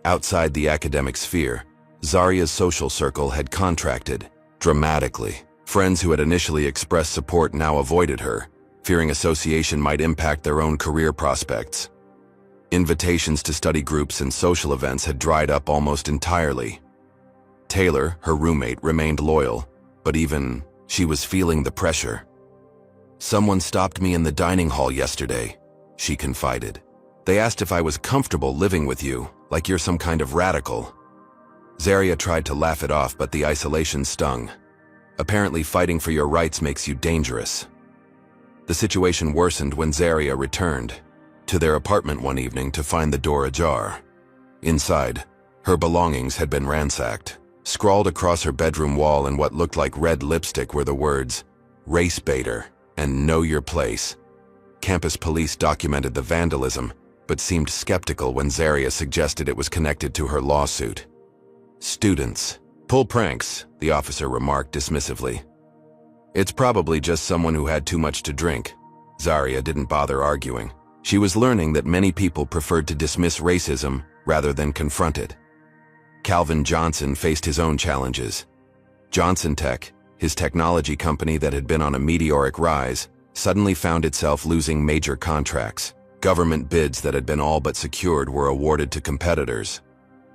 Outside the academic sphere, Zaria's social circle had contracted dramatically. Friends who had initially expressed support now avoided her, fearing association might impact their own career prospects. Invitations to study groups and social events had dried up almost entirely. Taylor, her roommate, remained loyal, but even she was feeling the pressure. "Someone stopped me in the dining hall yesterday," she confided. "They asked if I was comfortable living with you, like you're some kind of radical." Zaria tried to laugh it off, but the isolation stung. "Apparently fighting for your rights makes you dangerous." The situation worsened when Zaria returned to their apartment one evening to find the door ajar. Inside, her belongings had been ransacked. Scrawled across her bedroom wall in what looked like red lipstick were the words, "Race baiter" and "Know your place." Campus police documented the vandalism, but seemed skeptical when Zaria suggested it was connected to her lawsuit. "Students pull pranks," the officer remarked dismissively. "It's probably just someone who had too much to drink." Zaria didn't bother arguing. She was learning that many people preferred to dismiss racism rather than confront it. Calvin Johnson faced his own challenges. Johnson Tech, his technology company that had been on a meteoric rise, suddenly found itself losing major contracts. Government bids that had been all but secured were awarded to competitors.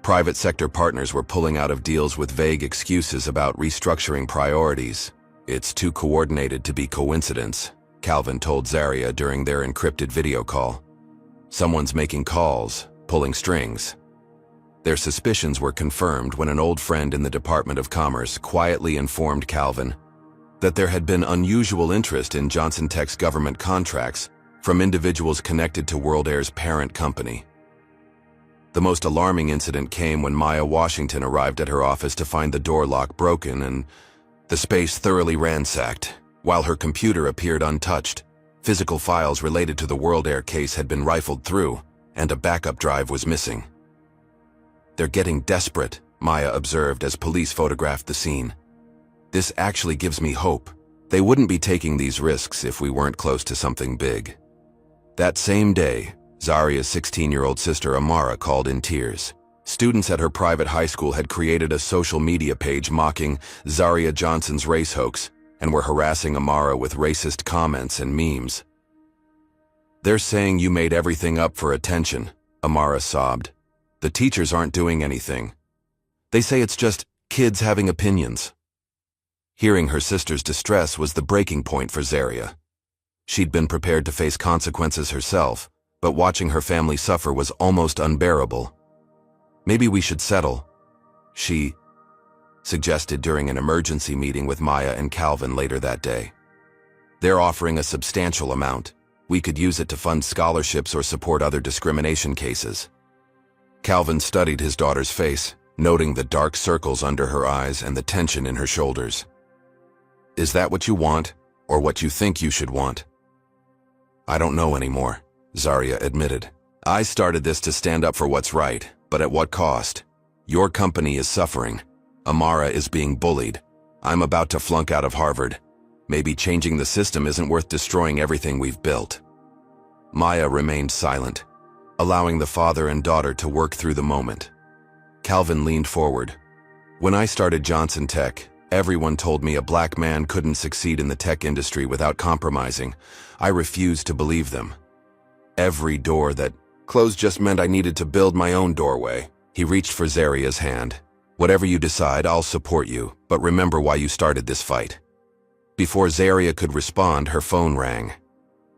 Private sector partners were pulling out of deals with vague excuses about restructuring priorities. "It's too coordinated to be coincidence," Calvin told Zaria during their encrypted video call. "Someone's making calls, pulling strings." Their suspicions were confirmed when an old friend in the Department of Commerce quietly informed Calvin that there had been unusual interest in Johnson Tech's government contracts from individuals connected to World Air's parent company. The most alarming incident came when Maya Washington arrived at her office to find the door lock broken and the space thoroughly ransacked. While her computer appeared untouched, physical files related to the World Air case had been rifled through, and a backup drive was missing. "They're getting desperate," Maya observed as police photographed the scene. "This actually gives me hope. They wouldn't be taking these risks if we weren't close to something big." That same day, Zaria's 16-year-old sister Amara called in tears. Students at her private high school had created a social media page mocking Zaria Johnson's race hoax and were harassing Amara with racist comments and memes. "They're saying you made everything up for attention," Amara sobbed. "The teachers aren't doing anything. They say it's just kids having opinions." Hearing her sister's distress was the breaking point for Zaria. She'd been prepared to face consequences herself, but watching her family suffer was almost unbearable. "Maybe we should settle," she suggested during an emergency meeting with Maya and Calvin later that day. "They're offering a substantial amount. We could use it to fund scholarships or support other discrimination cases." Calvin studied his daughter's face, noting the dark circles under her eyes and the tension in her shoulders. "Is that what you want, or what you think you should want?" "I don't know anymore," Zarya admitted. "I started this to stand up for what's right, but at what cost? Your company is suffering. Amara is being bullied. I'm about to flunk out of Harvard. Maybe changing the system isn't worth destroying everything we've built." Maya remained silent, allowing the father and daughter to work through the moment. Calvin leaned forward. "When I started Johnson Tech, everyone told me a black man couldn't succeed in the tech industry without compromising. I refused to believe them. Every door that closed just meant I needed to build my own doorway." He reached for Zarya's hand. "Whatever you decide, I'll support you, but remember why you started this fight." Before Zarya could respond, her phone rang.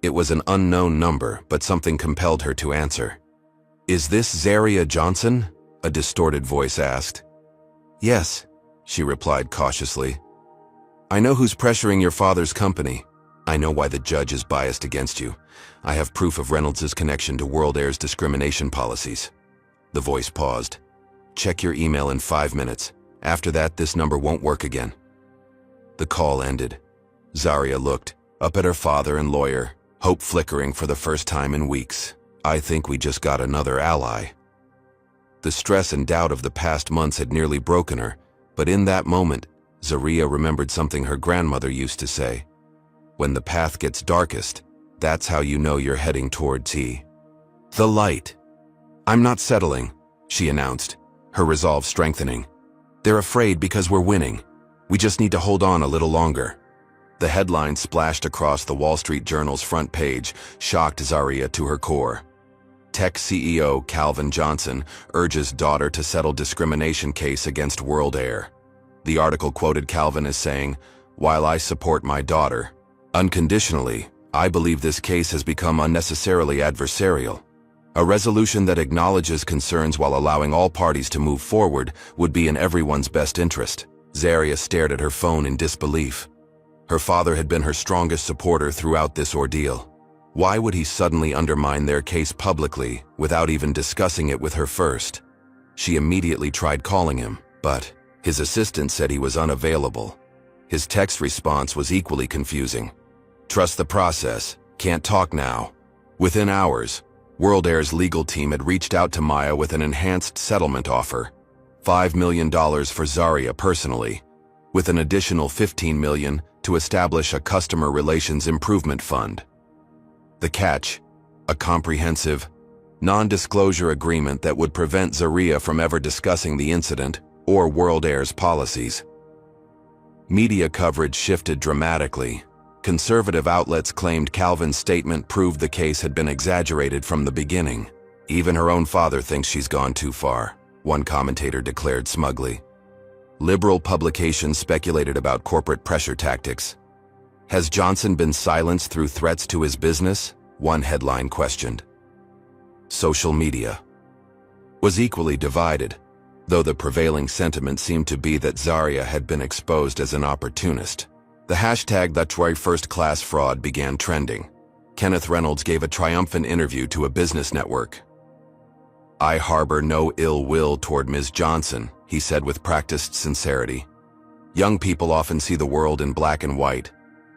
It was an unknown number, but something compelled her to answer. "Is this Zarya Johnson?" a distorted voice asked. "Yes," she replied cautiously. "I know who's pressuring your father's company. I know why the judge is biased against you. I have proof of Reynolds' connection to World Air's discrimination policies." The voice paused. "Check your email in 5 minutes. After that, this number won't work again." The call ended. Zarya looked up at her father and lawyer, hope flickering for the first time in weeks. "I think we just got another ally." The stress and doubt of the past months had nearly broken her, but in that moment, Zarya remembered something her grandmother used to say. "When the path gets darkest, that's how you know you're heading towards the light." "I'm not settling," she announced, her resolve strengthening. "They're afraid because we're winning. We just need to hold on a little longer." The headline splashed across the Wall Street Journal's front page, shocked Zarya to her core. Tech CEO Calvin Johnson urges daughter to settle discrimination case against World Air. The article quoted Calvin as saying, "While I support my daughter unconditionally, I believe this case has become unnecessarily adversarial. A resolution that acknowledges concerns while allowing all parties to move forward would be in everyone's best interest." Zarya stared at her phone in disbelief. Her father had been her strongest supporter throughout this ordeal. Why would he suddenly undermine their case publicly without even discussing it with her first? She immediately tried calling him, but his assistant said he was unavailable. His text response was equally confusing. "Trust the process. Can't talk now." Within hours, World Air's legal team had reached out to Maya with an enhanced settlement offer, $5 million for Zarya personally, with an additional $15 million to establish a customer relations improvement fund. The catch, a comprehensive, non-disclosure agreement that would prevent Zarya from ever discussing the incident or World Air's policies. Media coverage shifted dramatically. Conservative outlets claimed Calvin's statement proved the case had been exaggerated from the beginning. "Even her own father thinks she's gone too far," one commentator declared smugly. Liberal publications speculated about corporate pressure tactics. "Has Johnson been silenced through threats to his business?" one headline questioned. Social media was equally divided, though the prevailing sentiment seemed to be that Zarya had been exposed as an opportunist. The hashtag Luxury First Class Fraud began trending. Kenneth Reynolds gave a triumphant interview to a business network. "I harbor no ill will toward Ms. Johnson," he said with practiced sincerity. "Young people often see the world in black and white.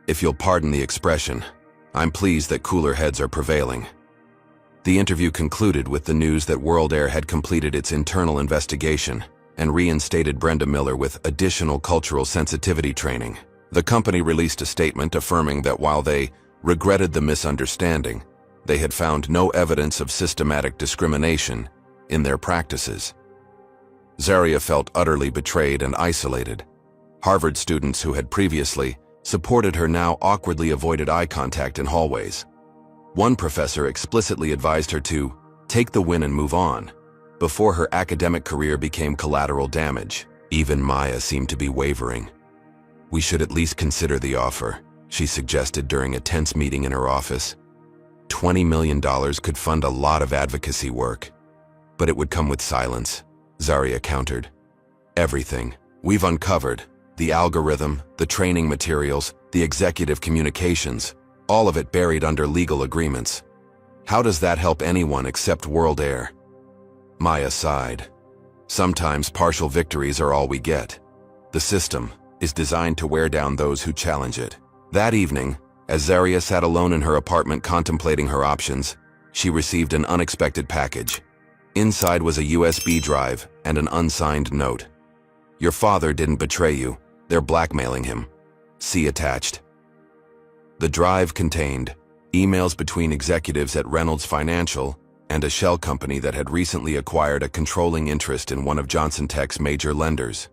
If you'll pardon the expression, I'm pleased that cooler heads are prevailing." The interview concluded with the news that World Air had completed its internal investigation and reinstated Brenda Miller with additional cultural sensitivity training. The company released a statement affirming that while they regretted the misunderstanding, they had found no evidence of systematic discrimination in their practices. Zarya felt utterly betrayed and isolated. Harvard students who had previously supported her now awkwardly avoided eye contact in hallways. One professor explicitly advised her to take the win and move on, before her academic career became collateral damage. Even Maya seemed to be wavering. "We should at least consider the offer," she suggested during a tense meeting in her office. $20 million could fund a lot of advocacy work. But it would come with silence, Zarya countered. Everything we've uncovered, the algorithm, the training materials, the executive communications, all of it buried under legal agreements. How does that help anyone except World Air? Maya sighed. Sometimes partial victories are all we get. The system is designed to wear down those who challenge it. That evening, as Zarya sat alone in her apartment contemplating her options, she received an unexpected package. Inside was a USB drive and an unsigned note. Your father didn't betray you. They're blackmailing him. See attached. The drive contained emails between executives at Reynolds Financial and a shell company that had recently acquired a controlling interest in one of Johnson Tech's major lenders.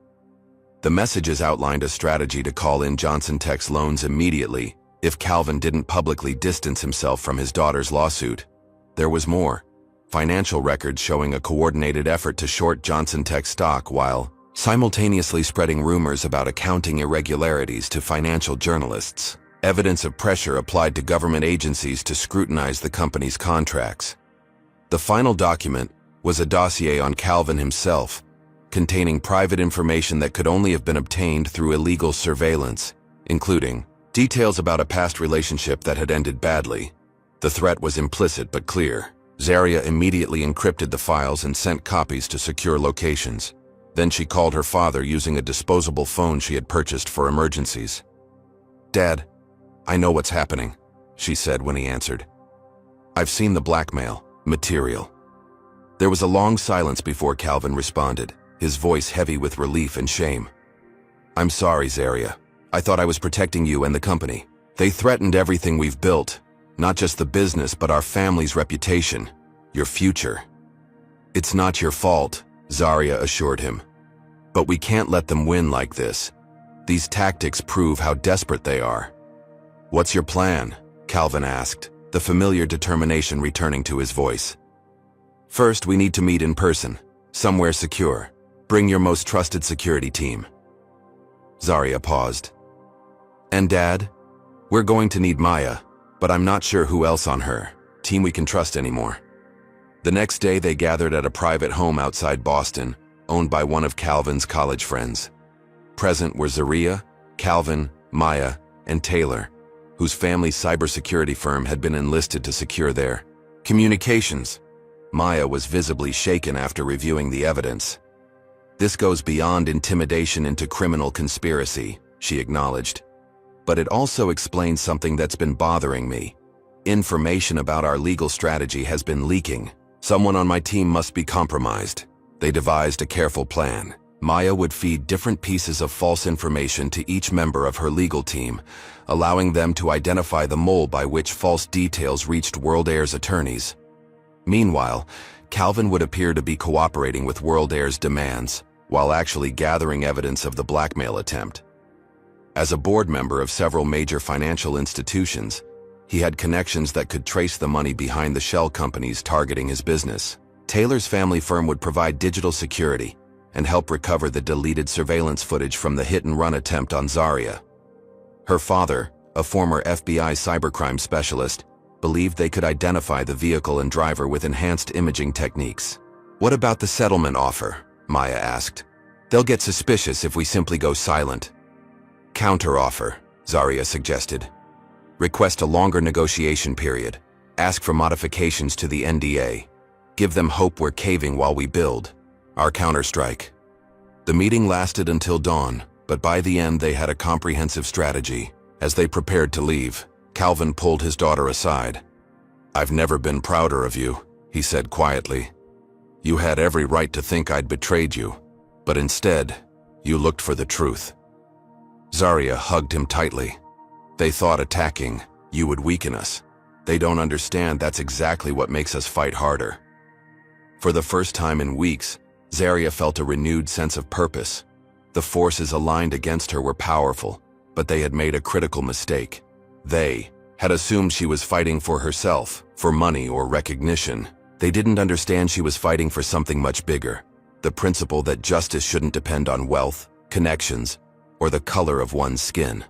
The messages outlined a strategy to call in Johnson Tech's loans immediately if Calvin didn't publicly distance himself from his daughter's lawsuit. There was more. Financial records showing a coordinated effort to short Johnson Tech stock while simultaneously spreading rumors about accounting irregularities to financial journalists. Evidence of pressure applied to government agencies to scrutinize the company's contracts. The final document was a dossier on Calvin himself, containing private information that could only have been obtained through illegal surveillance, including details about a past relationship that had ended badly. The threat was implicit but clear. Zarya immediately encrypted the files and sent copies to secure locations. Then she called her father using a disposable phone she had purchased for emergencies. "Dad, I know what's happening," she said when he answered. "I've seen the blackmail material." There was a long silence before Calvin responded, his voice heavy with relief and shame. "I'm sorry, Zarya. I thought I was protecting you and the company. They threatened everything we've built, not just the business but our family's reputation, your future." "It's not your fault," Zarya assured him. "But we can't let them win like this. These tactics prove how desperate they are." "What's your plan?" Calvin asked, the familiar determination returning to his voice. "First, we need to meet in person, somewhere secure. Bring your most trusted security team." Zarya paused. "And Dad? We're going to need Maya, but I'm not sure who else on her team we can trust anymore." The next day they gathered at a private home outside Boston, owned by one of Calvin's college friends. Present were Zarya, Calvin, Maya, and Taylor, whose family's cybersecurity firm had been enlisted to secure their communications. Maya was visibly shaken after reviewing the evidence. "This goes beyond intimidation into criminal conspiracy," she acknowledged. "But it also explains something that's been bothering me. Information about our legal strategy has been leaking. Someone on my team must be compromised." They devised a careful plan. Maya would feed different pieces of false information to each member of her legal team, allowing them to identify the mole by which false details reached World Air's attorneys. Meanwhile, Calvin would appear to be cooperating with World Air's demands, while actually gathering evidence of the blackmail attempt. As a board member of several major financial institutions, he had connections that could trace the money behind the shell companies targeting his business. Taylor's family firm would provide digital security and help recover the deleted surveillance footage from the hit-and-run attempt on Zarya. Her father, a former FBI cybercrime specialist, believed they could identify the vehicle and driver with enhanced imaging techniques. "What about the settlement offer?" Maya asked. "They'll get suspicious if we simply go silent." "Counter-offer," Zarya suggested. "Request a longer negotiation period. Ask for modifications to the NDA. Give them hope we're caving while we build our counterstrike." The meeting lasted until dawn, but by the end they had a comprehensive strategy. As they prepared to leave, Calvin pulled his daughter aside. "I've never been prouder of you," he said quietly. "You had every right to think I'd betrayed you, but instead, you looked for the truth." Zarya hugged him tightly. "They thought attacking you would weaken us. They don't understand that's exactly what makes us fight harder." For the first time in weeks, Zarya felt a renewed sense of purpose. The forces aligned against her were powerful, but they had made a critical mistake. They had assumed she was fighting for herself, for money or recognition. They didn't understand she was fighting for something much bigger, the principle that justice shouldn't depend on wealth, connections, or the color of one's skin.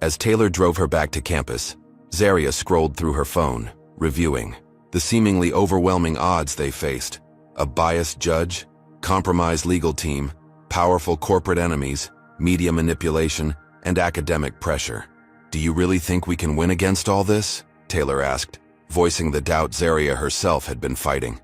As Taylor drove her back to campus, Zaria scrolled through her phone, reviewing the seemingly overwhelming odds they faced: a biased judge, compromised legal team, powerful corporate enemies, media manipulation, and academic pressure. "Do you really think we can win against all this?" Taylor asked, voicing the doubt Zaria herself had been fighting.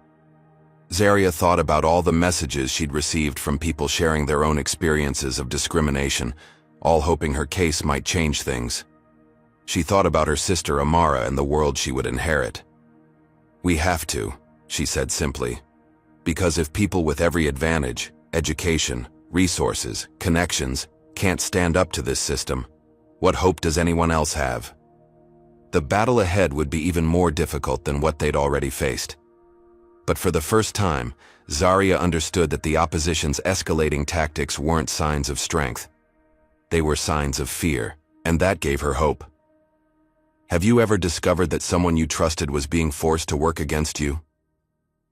Zaria thought about all the messages she'd received from people sharing their own experiences of discrimination, all hoping her case might change things. She thought about her sister Amara and the world she would inherit. "We have to," she said simply, "because if people with every advantage, education, resources, connections, can't stand up to this system, what hope does anyone else have?" The battle ahead would be even more difficult than what they'd already faced. But for the first time, Zaria understood that the opposition's escalating tactics weren't signs of strength. They were signs of fear, and that gave her hope. Have you ever discovered that someone you trusted was being forced to work against you?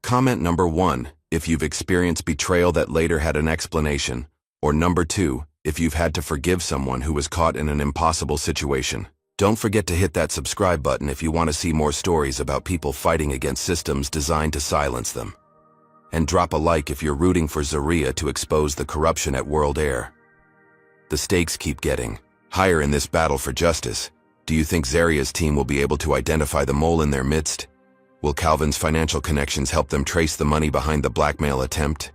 Comment number 1, if you've experienced betrayal that later had an explanation, or number 2, if you've had to forgive someone who was caught in an impossible situation. Don't forget to hit that subscribe button if you want to see more stories about people fighting against systems designed to silence them. And drop a like if you're rooting for Zaria to expose the corruption at World Air. The stakes keep getting higher in this battle for justice. Do you think Zaria's team will be able to identify the mole in their midst? Will Calvin's financial connections help them trace the money behind the blackmail attempt?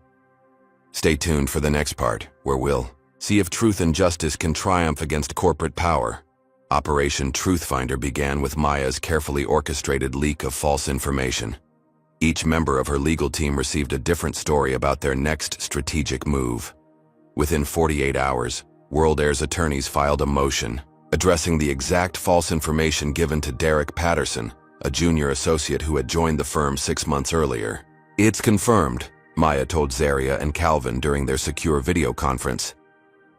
Stay tuned for the next part, where we'll see if truth and justice can triumph against corporate power. Operation Truthfinder began with Maya's carefully orchestrated leak of false information. Each member of her legal team received a different story about their next strategic move. Within 48 hours, World Air's attorneys filed a motion addressing the exact false information given to Derek Patterson, a junior associate who had joined the firm 6 months earlier. "It's confirmed," Maya told Zaria and Calvin during their secure video conference.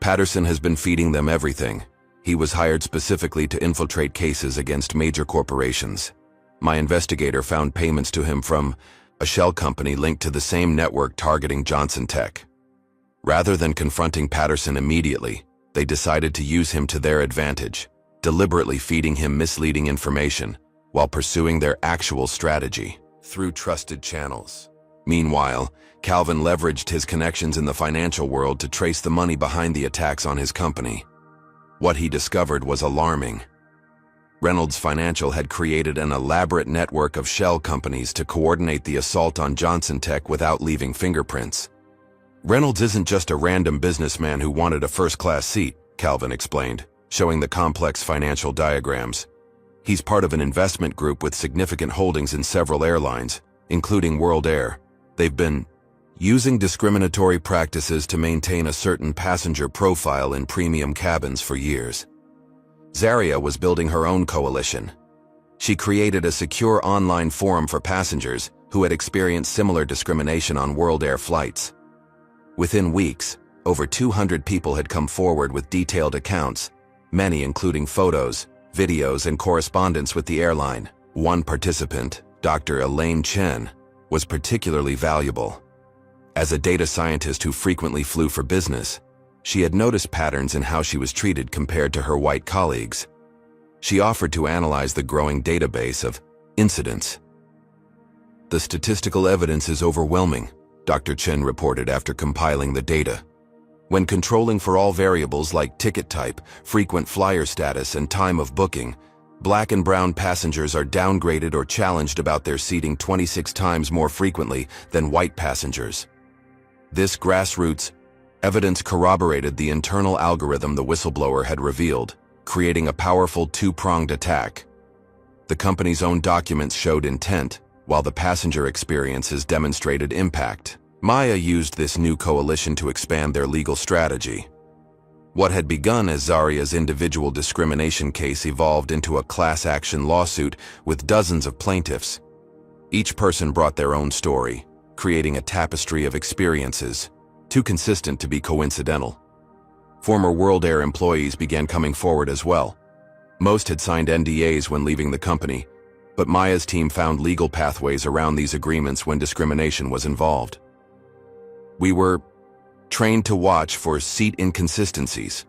"Patterson has been feeding them everything. He was hired specifically to infiltrate cases against major corporations. My investigator found payments to him from a shell company linked to the same network targeting Johnson Tech. Rather than confronting Patterson immediately, they decided to use him to their advantage, deliberately feeding him misleading information while pursuing their actual strategy through trusted channels. Meanwhile, Calvin leveraged his connections in the financial world to trace the money behind the attacks on his company. What he discovered was alarming. Reynolds Financial had created an elaborate network of shell companies to coordinate the assault on Johnson Tech without leaving fingerprints. "Reynolds isn't just a random businessman who wanted a first-class seat," Calvin explained, showing the complex financial diagrams. "He's part of an investment group with significant holdings in several airlines, including World Air. They've been using discriminatory practices to maintain a certain passenger profile in premium cabins for years." Zaria was building her own coalition. She created a secure online forum for passengers who had experienced similar discrimination on World Air flights. Within weeks, over 200 people had come forward with detailed accounts, many including photos, videos, and correspondence with the airline. One participant, Dr. Elaine Chen, was particularly valuable. As a data scientist who frequently flew for business, she had noticed patterns in how she was treated compared to her white colleagues. She offered to analyze the growing database of incidents. "The statistical evidence is overwhelming," Dr. Chen reported after compiling the data. "When controlling for all variables like ticket type, frequent flyer status, and time of booking, Black and brown passengers are downgraded or challenged about their seating 26 times more frequently than white passengers." This grassroots evidence corroborated the internal algorithm the whistleblower had revealed, creating a powerful two-pronged attack. The company's own documents showed intent, while the passenger experiences demonstrated impact. Maya used this new coalition to expand their legal strategy. What had begun as Zaria's individual discrimination case evolved into a class action lawsuit with dozens of plaintiffs. Each person brought their own story, creating a tapestry of experiences, too consistent to be coincidental. Former World Air employees began coming forward as well. Most had signed NDAs when leaving the company, but Maya's team found legal pathways around these agreements when discrimination was involved. "We were trained to watch for seat inconsistencies,"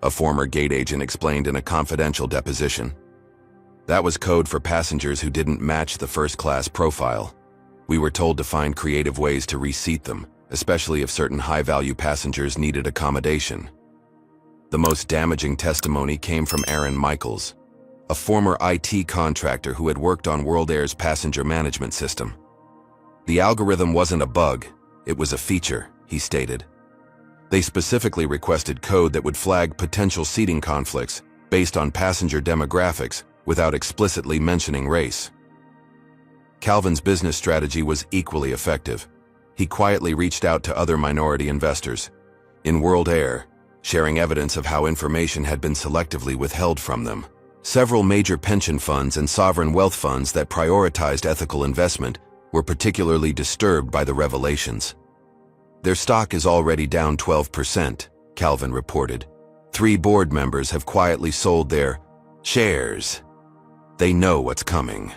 a former gate agent explained in a confidential deposition. That was code for passengers who didn't match the first-class profile. We were told to find creative ways to reseat them, especially if certain high-value passengers needed accommodation. The most damaging testimony came from Aaron Michaels, a former IT contractor who had worked on World Air's passenger management system. The algorithm wasn't a bug, it was a feature, he stated. They specifically requested code that would flag potential seating conflicts based on passenger demographics without explicitly mentioning race. Calvin's business strategy was equally effective. He quietly reached out to other minority investors in World Air, sharing evidence of how information had been selectively withheld from them. Several major pension funds and sovereign wealth funds that prioritized ethical investment were particularly disturbed by the revelations. Their stock is already down 12%, Calvin reported. 3 board members have quietly sold their shares. They know what's coming.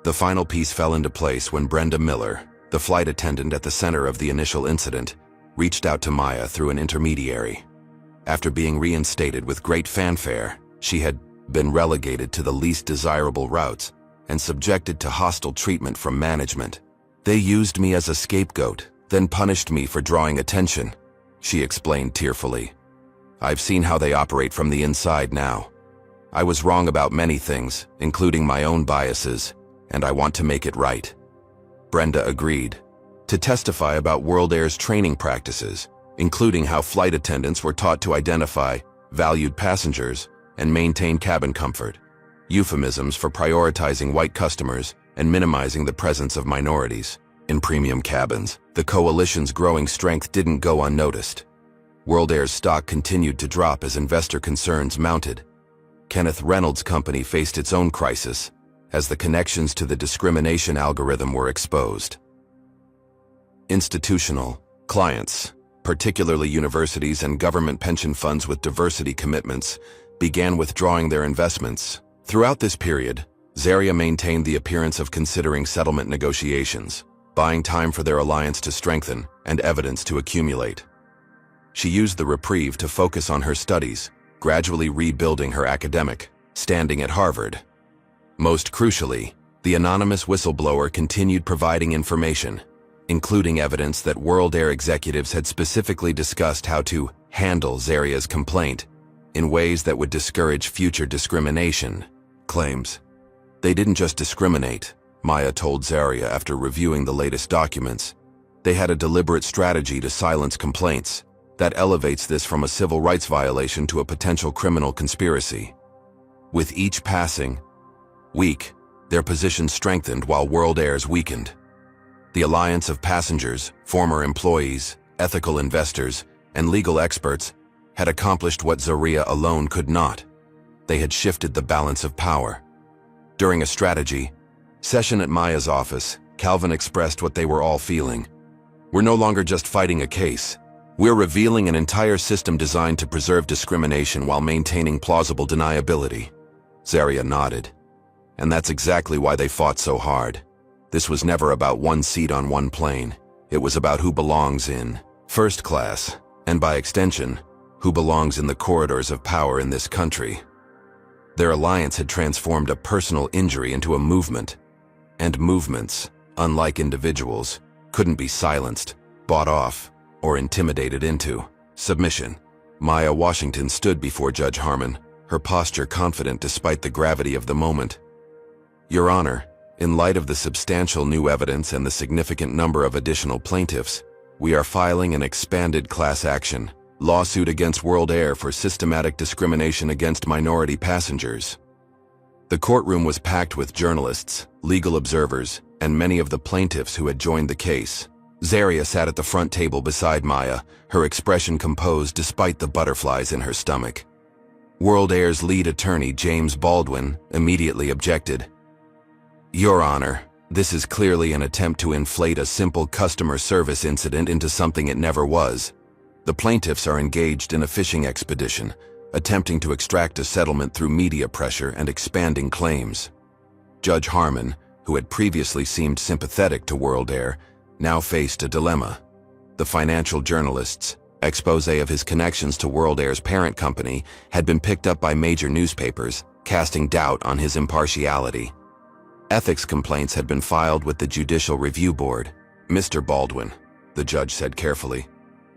The final piece fell into place when Brenda Miller, the flight attendant at the center of the initial incident, reached out to Maya through an intermediary. After being reinstated with great fanfare, she had been relegated to the least desirable routes and subjected to hostile treatment from management. They used me as a scapegoat, then punished me for drawing attention, she explained tearfully. I've seen how they operate from the inside now. I was wrong about many things, including my own biases, and I want to make it right. Brenda agreed to testify about World Air's training practices, including how flight attendants were taught to identify valued passengers and maintain cabin comfort, euphemisms for prioritizing white customers and minimizing the presence of minorities in premium cabins. The coalition's growing strength didn't go unnoticed. World Air's stock continued to drop as investor concerns mounted. Kenneth Reynolds' company faced its own crisis as the connections to the discrimination algorithm were exposed. Institutional clients, particularly universities and government pension funds with diversity commitments, began withdrawing their investments. Throughout this period, Zaria maintained the appearance of considering settlement negotiations, buying time for their alliance to strengthen and evidence to accumulate. She used the reprieve to focus on her studies, gradually rebuilding her academic standing at Harvard. Most crucially, the anonymous whistleblower continued providing information, including evidence that World Air executives had specifically discussed how to handle Zaria's complaint in ways that would discourage future discrimination claims. They didn't just discriminate, Maya told Zaria after reviewing the latest documents. They had a deliberate strategy to silence complaints that elevates this from a civil rights violation to a potential criminal conspiracy. With each passing week, their position strengthened while World Air's weakened. The alliance of passengers, former employees, ethical investors, and legal experts had accomplished what Zaria alone could not. They had shifted the balance of power. During a strategy session at Maya's office, Calvin expressed what they were all feeling. We're no longer just fighting a case. We're revealing an entire system designed to preserve discrimination while maintaining plausible deniability. Zaria nodded. And that's exactly why they fought so hard. This was never about one seat on one plane. It was about who belongs in first class, and by extension, who belongs in the corridors of power in this country. Their alliance had transformed a personal injury into a movement. And movements, unlike individuals, couldn't be silenced, bought off, or intimidated into submission. Maya Washington stood before Judge Harmon, her posture confident despite the gravity of the moment. Your Honor, in light of the substantial new evidence and the significant number of additional plaintiffs, we are filing an expanded class action lawsuit against World Air for systematic discrimination against minority passengers. The courtroom was packed with journalists, legal observers, and many of the plaintiffs who had joined the case. Zaria sat at the front table beside Maya, her expression composed despite the butterflies in her stomach. World Air's lead attorney, James Baldwin, immediately objected. Your Honor, this is clearly an attempt to inflate a simple customer service incident into something it never was. The plaintiffs are engaged in a fishing expedition, attempting to extract a settlement through media pressure and expanding claims. Judge Harmon, who had previously seemed sympathetic to World Air, now faced a dilemma. The financial journalists, Expose of his connections to World Air's parent company had been picked up by major newspapers, casting doubt on his impartiality. Ethics complaints had been filed with the Judicial Review Board. Mr. Baldwin, the judge said carefully,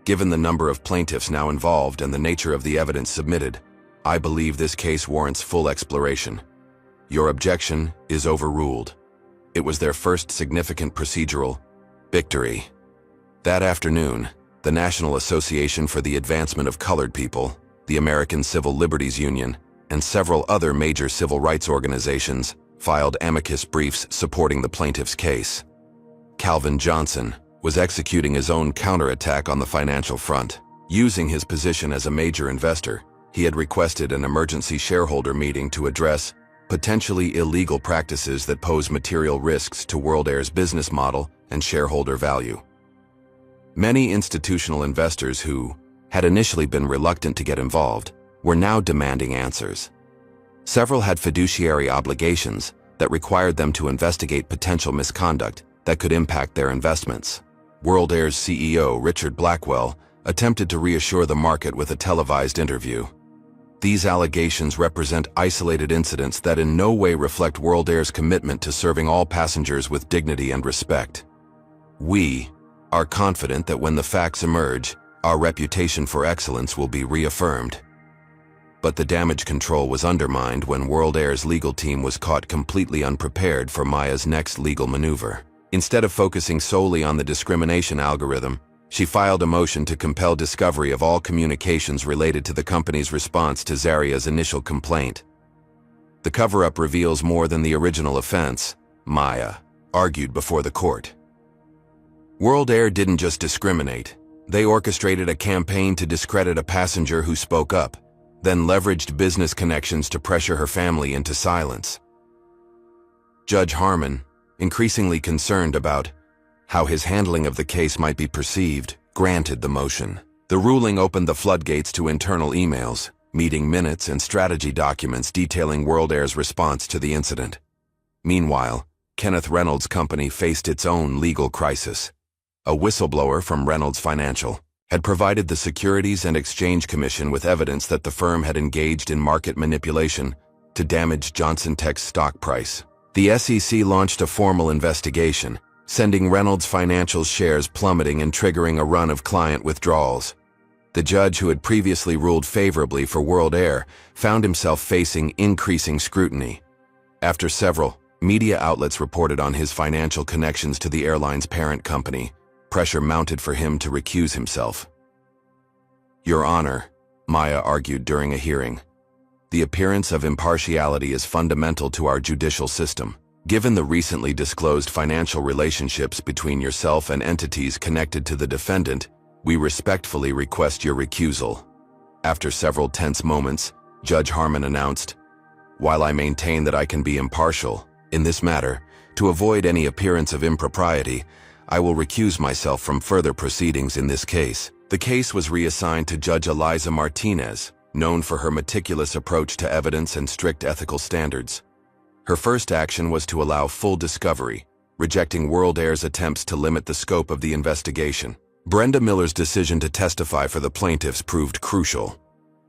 given the number of plaintiffs now involved and the nature of the evidence submitted, I believe this case warrants full exploration. Your objection is overruled. It was their first significant procedural victory. That afternoon, the National Association for the Advancement of Colored People, the American Civil Liberties Union, and several other major civil rights organizations filed amicus briefs supporting the plaintiff's case. Calvin Johnson was executing his own counterattack on the financial front. Using his position as a major investor, he had requested an emergency shareholder meeting to address potentially illegal practices that pose material risks to World Air's business model and shareholder value. Many institutional investors who had initially been reluctant to get involved were now demanding answers. Several had fiduciary obligations that required them to investigate potential misconduct that could impact their investments. World Air's CEO, Richard Blackwell, attempted to reassure the market with a televised interview. These allegations represent isolated incidents that in no way reflect World Air's commitment to serving all passengers with dignity and respect. We are confident that when the facts emerge, our reputation for excellence will be reaffirmed. But the damage control was undermined when World Air's legal team was caught completely unprepared for Maya's next legal maneuver. Instead of focusing solely on the discrimination algorithm, she filed a motion to compel discovery of all communications related to the company's response to Zaria's initial complaint. The cover-up reveals more than the original offense, Maya argued before the court. World Air didn't just discriminate. They orchestrated a campaign to discredit a passenger who spoke up, then leveraged business connections to pressure her family into silence. Judge Harmon, increasingly concerned about how his handling of the case might be perceived, granted the motion. The ruling opened the floodgates to internal emails, meeting minutes, and strategy documents detailing World Air's response to the incident. Meanwhile, Kenneth Reynolds' company faced its own legal crisis. A whistleblower from Reynolds Financial had provided the Securities and Exchange Commission with evidence that the firm had engaged in market manipulation to damage Johnson Tech's stock price. The SEC launched a formal investigation, sending Reynolds Financial's shares plummeting and triggering a run of client withdrawals. The judge, who had previously ruled favorably for World Air, found himself facing increasing scrutiny. After several media outlets reported on his financial connections to the airline's parent company, pressure mounted for him to recuse himself. Your Honor, Maya argued during a hearing, the appearance of impartiality is fundamental to our judicial system. Given the recently disclosed financial relationships between yourself and entities connected to the defendant, we respectfully request your recusal. After several tense moments, Judge Harmon announced, while I maintain that I can be impartial in this matter, to avoid any appearance of impropriety, I will recuse myself from further proceedings in this case. The case was reassigned to Judge Eliza Martinez, known for her meticulous approach to evidence and strict ethical standards. Her first action was to allow full discovery, rejecting World Air's attempts to limit the scope of the investigation. Brenda Miller's decision to testify for the plaintiffs proved crucial.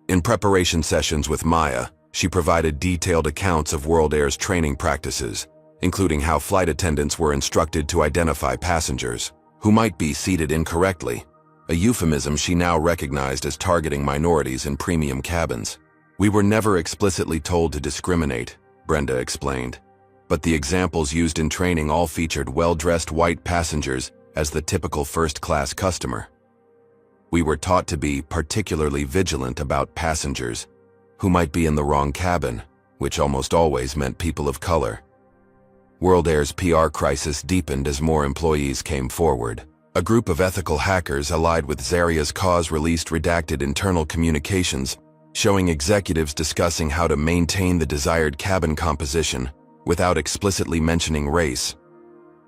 In preparation sessions with Maya, she provided detailed accounts of World Air's training practices, including how flight attendants were instructed to identify passengers who might be seated incorrectly, a euphemism she now recognized as targeting minorities in premium cabins. We were never explicitly told to discriminate, Brenda explained, but the examples used in training all featured well-dressed white passengers as the typical first-class customer. We were taught to be particularly vigilant about passengers who might be in the wrong cabin, which almost always meant people of color. World Air's PR crisis deepened as more employees came forward. A group of ethical hackers allied with Zaria's cause released redacted internal communications showing executives discussing how to maintain the desired cabin composition without explicitly mentioning race.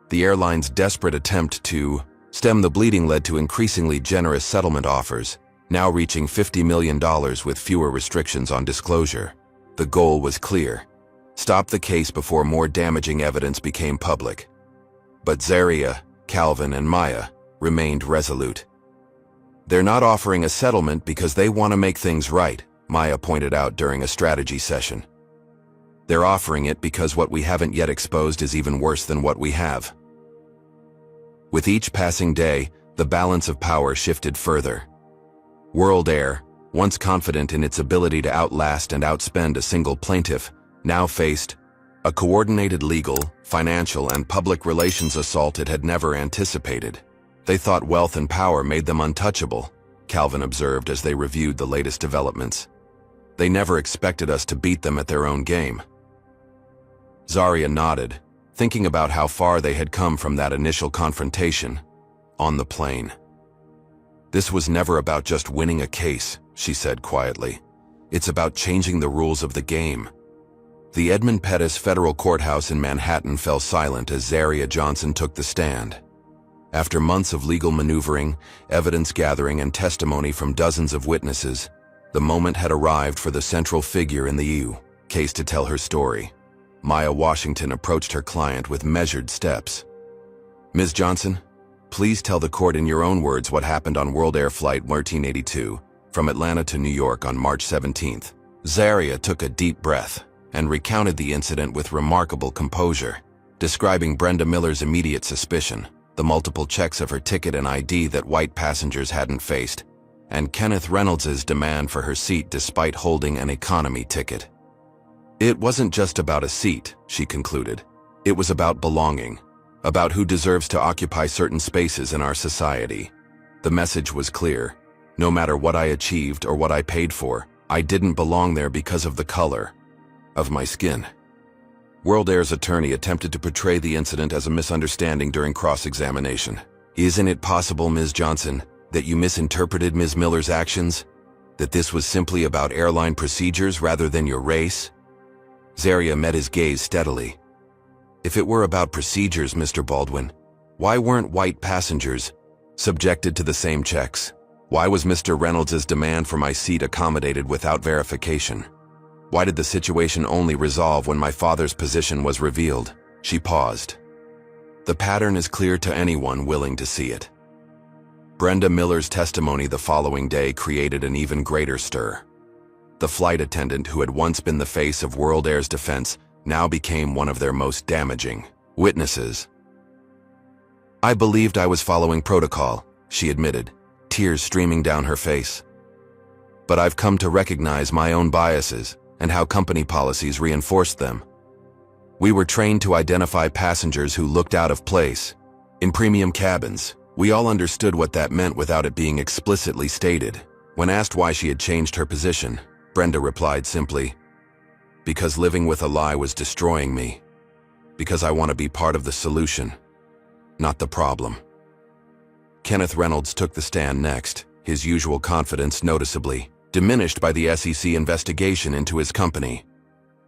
The airline's desperate attempt to stem the bleeding led to increasingly generous settlement offers, now reaching $50 million with fewer restrictions on disclosure. The goal was clear: stop the case before more damaging evidence became public. But Zaria, Calvin, and Maya remained resolute. They're not offering a settlement because they want to make things right, Maya pointed out during a strategy session. They're offering it because what we haven't yet exposed is even worse than what we have. With each passing day, the balance of power shifted further. World Air, once confident in its ability to outlast and outspend a single plaintiff, now faced a coordinated legal, financial, and public relations assault it had never anticipated. They thought wealth and power made them untouchable, Calvin observed as they reviewed the latest developments. They never expected us to beat them at their own game. Zarya nodded, thinking about how far they had come from that initial confrontation on the plane. This was never about just winning a case, she said quietly. It's about changing the rules of the game. The Edmund Pettus Federal Courthouse in Manhattan fell silent as Zarya Johnson took the stand. After months of legal maneuvering, evidence gathering, and testimony from dozens of witnesses, the moment had arrived for the central figure in the EU case to tell her story. Maya Washington approached her client with measured steps. Ms. Johnson, please tell the court in your own words what happened on World Air Flight 1382 from Atlanta to New York on March 17th. Zarya took a deep breath and recounted the incident with remarkable composure, describing Brenda Miller's immediate suspicion, the multiple checks of her ticket and ID that white passengers hadn't faced, and Kenneth Reynolds's demand for her seat despite holding an economy ticket. It wasn't just about a seat, she concluded. It was about belonging, about who deserves to occupy certain spaces in our society. The message was clear. No matter what I achieved or what I paid for, I didn't belong there because of the color of my skin. World Air's attorney attempted to portray the incident as a misunderstanding during cross-examination. Isn't it possible, Ms. Johnson, that you misinterpreted Ms. Miller's actions? That this was simply about airline procedures rather than your race? Zarya met his gaze steadily. If it were about procedures, Mr. Baldwin, why weren't white passengers subjected to the same checks? Why was Mr. Reynolds's demand for my seat accommodated without verification? Why did the situation only resolve when my father's position was revealed? She paused. The pattern is clear to anyone willing to see it. Brenda Miller's testimony the following day created an even greater stir. The flight attendant who had once been the face of World Air's defense now became one of their most damaging witnesses. I believed I was following protocol, she admitted, tears streaming down her face. But I've come to recognize my own biases and how company policies reinforced them. We were trained to identify passengers who looked out of place. In premium cabins, we all understood what that meant without it being explicitly stated. When asked why she had changed her position, Brenda replied simply, because living with a lie was destroying me. Because I want to be part of the solution, not the problem. Kenneth Reynolds took the stand next, his usual confidence noticeably diminished by the SEC investigation into his company.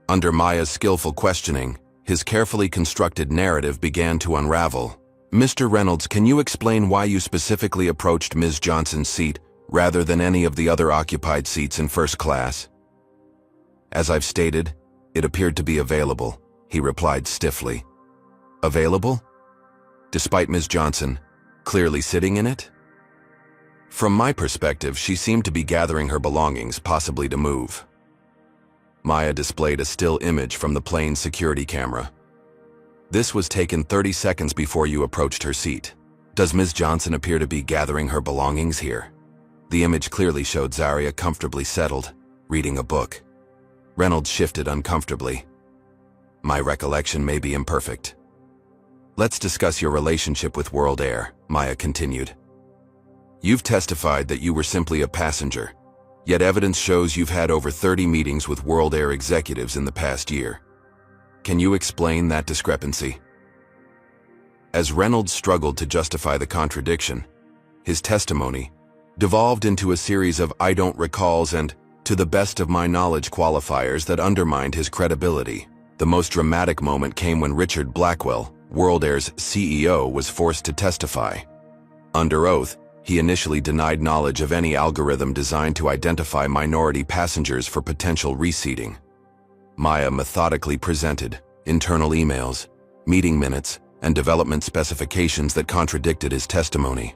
Under Maya's skillful questioning, his carefully constructed narrative began to unravel. Mr. Reynolds, can you explain why you specifically approached Ms. Johnson's seat rather than any of the other occupied seats in first class? As I've stated, it appeared to be available, he replied stiffly. Available? Despite Ms. Johnson clearly sitting in it? From my perspective, she seemed to be gathering her belongings, possibly to move. Maya displayed a still image from the plane's security camera. This was taken 30 seconds before you approached her seat. Does Ms. Johnson appear to be gathering her belongings here? The image clearly showed Zarya comfortably settled, reading a book. Reynolds shifted uncomfortably. My recollection may be imperfect. Let's discuss your relationship with World Air, Maya continued. You've testified that you were simply a passenger, yet evidence shows you've had over 30 meetings with World Air executives in the past year. Can you explain that discrepancy? As Reynolds struggled to justify the contradiction, his testimony devolved into a series of I don't recalls and, to the best of my knowledge, qualifiers that undermined his credibility. The most dramatic moment came when Richard Blackwell, World Air's CEO, was forced to testify. Under oath, he initially denied knowledge of any algorithm designed to identify minority passengers for potential reseating. Maya methodically presented internal emails, meeting minutes, and development specifications that contradicted his testimony.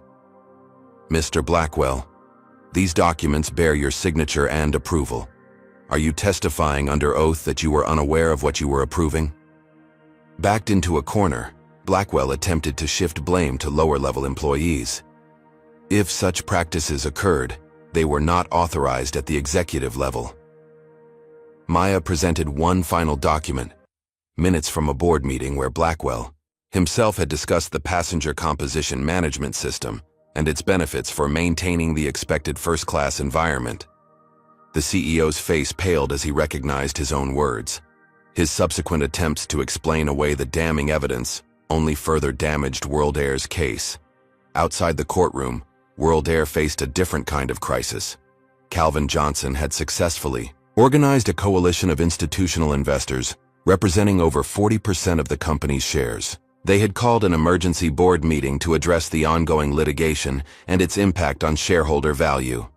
Mr. Blackwell, These documents bear your signature and approval. Are you testifying under oath that you were unaware of what you were approving? Backed into a corner, Blackwell attempted to shift blame to lower-level employees. If such practices occurred, they were not authorized at the executive level. Maya presented one final document, minutes from a board meeting where Blackwell himself had discussed the passenger composition management system and its benefits for maintaining the expected first-class environment. The CEO's face paled as he recognized his own words. His subsequent attempts to explain away the damning evidence only further damaged World Air's case. Outside the courtroom, World Air faced a different kind of crisis. Calvin Johnson had successfully organized a coalition of institutional investors representing over 40% of the company's shares. They had called an emergency board meeting to address the ongoing litigation and its impact on shareholder value.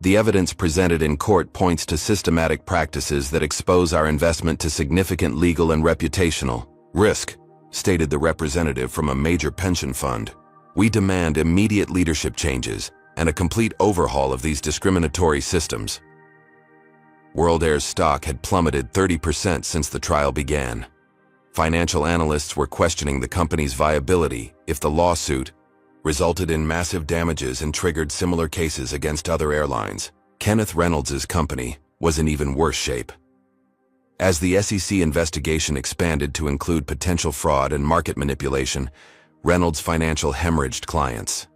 The evidence presented in court points to systematic practices that expose our investment to significant legal and reputational risk, stated the representative from a major pension fund. We demand immediate leadership changes and a complete overhaul of these discriminatory systems. World Air's stock had plummeted 30% since the trial began. Financial analysts were questioning the company's viability if the lawsuit resulted in massive damages and triggered similar cases against other airlines. Kenneth Reynolds' company was in even worse shape. As the SEC investigation expanded to include potential fraud and market manipulation, Reynolds' financial hemorrhaged clients.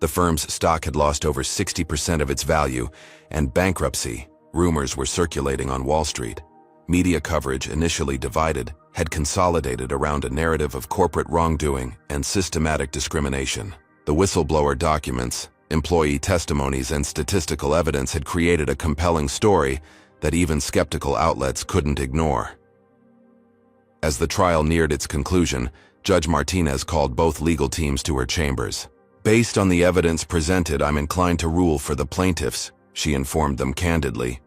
The firm's stock had lost over 60% of its value, and bankruptcy rumors were circulating on Wall Street. Media coverage, initially divided, had consolidated around a narrative of corporate wrongdoing and systematic discrimination. The whistleblower documents, employee testimonies, and statistical evidence had created a compelling story that even skeptical outlets couldn't ignore. As the trial neared its conclusion, Judge Martinez called both legal teams to her chambers. Based on the evidence presented, I'm inclined to rule for the plaintiffs, she informed them candidly.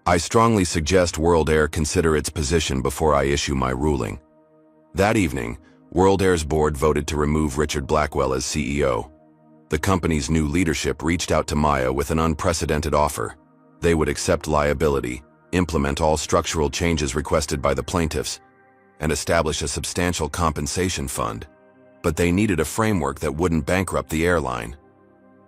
I strongly suggest World Air consider its position before I issue my ruling. That evening, World Air's board voted to remove Richard Blackwell as CEO. The company's new leadership reached out to Maya with an unprecedented offer. They would accept liability, implement all structural changes requested by the plaintiffs, and establish a substantial compensation fund. But they needed a framework that wouldn't bankrupt the airline.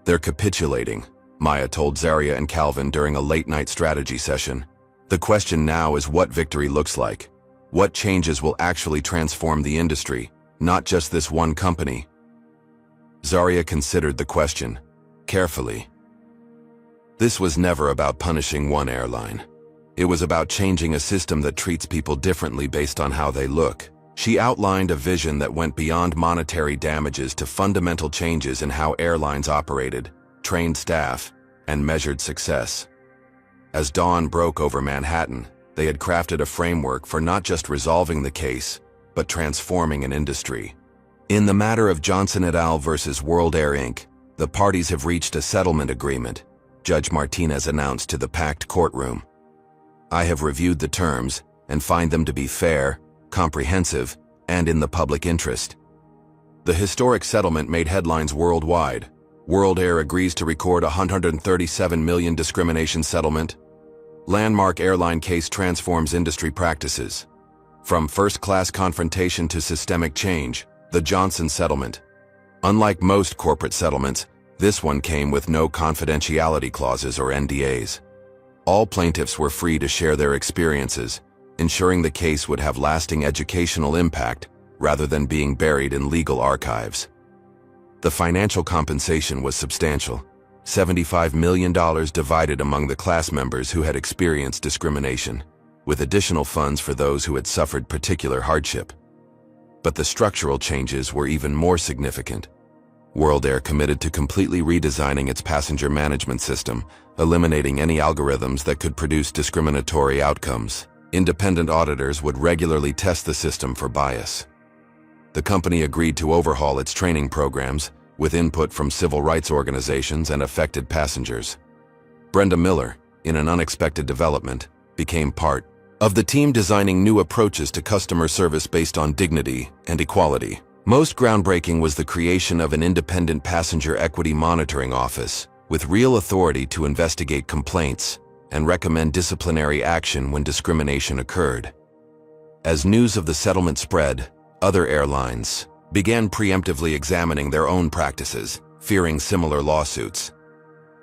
They're capitulating, Maya told Zaria and Calvin during a late-night strategy session. The question now is what victory looks like. What changes will actually transform the industry, not just this one company? Zaria considered the question carefully. This was never about punishing one airline. It was about changing a system that treats people differently based on how they look. She outlined a vision that went beyond monetary damages to fundamental changes in how airlines operated, trained staff, and measured success. As dawn broke over Manhattan, they had crafted a framework for not just resolving the case, but transforming an industry. In the matter of Johnson et al. Versus World Air Inc., the parties have reached a settlement agreement, Judge Martinez announced to the packed courtroom. I have reviewed the terms and find them to be fair, comprehensive, and in the public interest. The historic settlement made headlines worldwide. World Air agrees to record a $137 million discrimination settlement. Landmark airline case transforms industry practices. From first-class confrontation to systemic change, the Johnson settlement. Unlike most corporate settlements, this one came with no confidentiality clauses or NDAs. All plaintiffs were free to share their experiences, ensuring the case would have lasting educational impact rather than being buried in legal archives. The financial compensation was substantial, $75 million divided among the class members who had experienced discrimination, with additional funds for those who had suffered particular hardship. But the structural changes were even more significant. World Air committed to completely redesigning its passenger management system, eliminating any algorithms that could produce discriminatory outcomes. Independent auditors would regularly test the system for bias. The company agreed to overhaul its training programs, with input from civil rights organizations and affected passengers. Brenda Miller, in an unexpected development, became part of the team designing new approaches to customer service based on dignity and equality. Most groundbreaking was the creation of an independent passenger equity monitoring office, with real authority to investigate complaints and recommend disciplinary action when discrimination occurred. As news of the settlement spread, other airlines began preemptively examining their own practices, fearing similar lawsuits.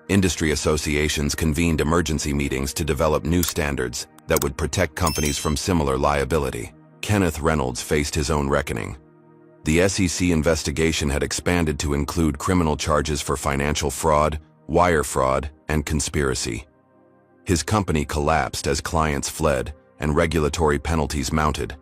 Industry associations convened emergency meetings to develop new standards that would protect companies from similar liability. Kenneth Reynolds faced his own reckoning. The SEC investigation had expanded to include criminal charges for financial fraud, wire fraud, and conspiracy. His company collapsed as clients fled and regulatory penalties mounted.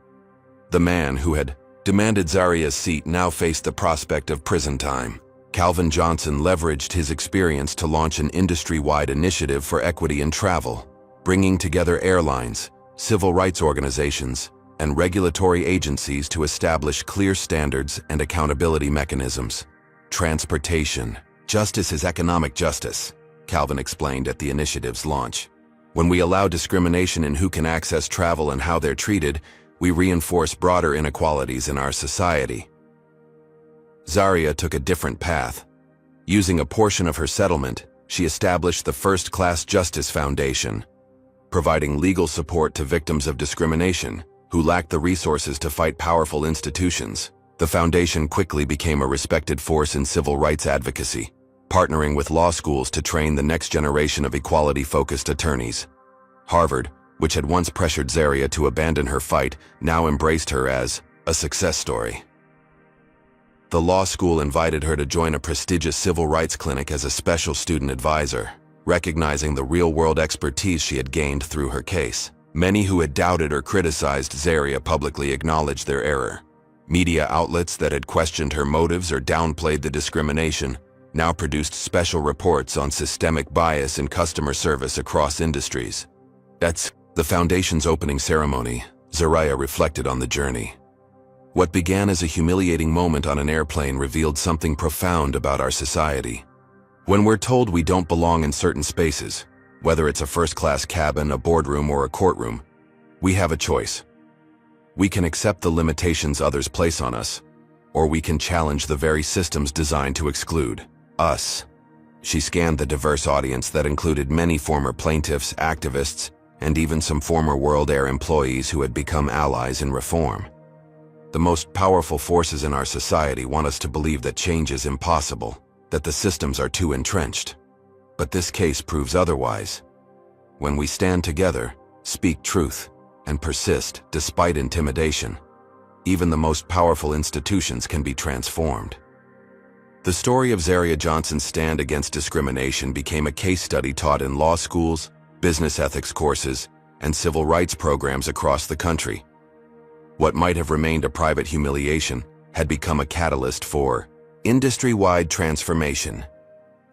The man who had demanded Zaria's seat now faced the prospect of prison time. Calvin Johnson leveraged his experience to launch an industry-wide initiative for equity in travel, bringing together airlines, civil rights organizations, and regulatory agencies to establish clear standards and accountability mechanisms. Transportation. Justice is economic justice, Calvin explained at the initiative's launch. When we allow discrimination in who can access travel and how they're treated, we reinforce broader inequalities in our society. Zaria took a different path. Using a portion of her settlement, she established the First Class Justice Foundation, providing legal support to victims of discrimination who lacked the resources to fight powerful institutions. The foundation quickly became a respected force in civil rights advocacy, partnering with law schools to train the next generation of equality-focused attorneys. Harvard, which had once pressured Zaria to abandon her fight, now embraced her as a success story. The law school invited her to join a prestigious civil rights clinic as a special student advisor, recognizing the real-world expertise she had gained through her case. Many who had doubted or criticized Zaria publicly acknowledged their error. Media outlets that had questioned her motives or downplayed the discrimination now produced special reports on systemic bias in customer service across industries. At the foundation's opening ceremony, Zaria reflected on the journey. What began as a humiliating moment on an airplane revealed something profound about our society. When we're told we don't belong in certain spaces, whether it's a first-class cabin, a boardroom, or a courtroom, we have a choice. We can accept the limitations others place on us, or we can challenge the very systems designed to exclude us. She scanned the diverse audience that included many former plaintiffs, activists, and even some former World Air employees who had become allies in reform. The most powerful forces in our society want us to believe that change is impossible, that the systems are too entrenched. But this case proves otherwise. When we stand together, speak truth, and persist despite intimidation, even the most powerful institutions can be transformed. The story of Zaria Johnson's stand against discrimination became a case study taught in law schools, business ethics courses, and civil rights programs across the country. What might have remained a private humiliation had become a catalyst for industry-wide transformation.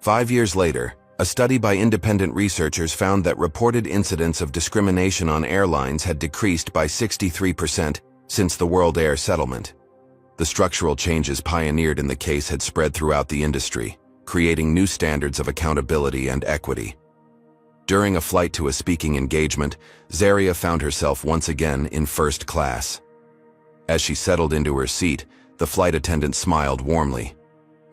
5 years later, a study by independent researchers found that reported incidents of discrimination on airlines had decreased by 63% since the World Air settlement. The structural changes pioneered in the case had spread throughout the industry, creating new standards of accountability and equity. During a flight to a speaking engagement, Zaria found herself once again in first class. As she settled into her seat, the flight attendant smiled warmly.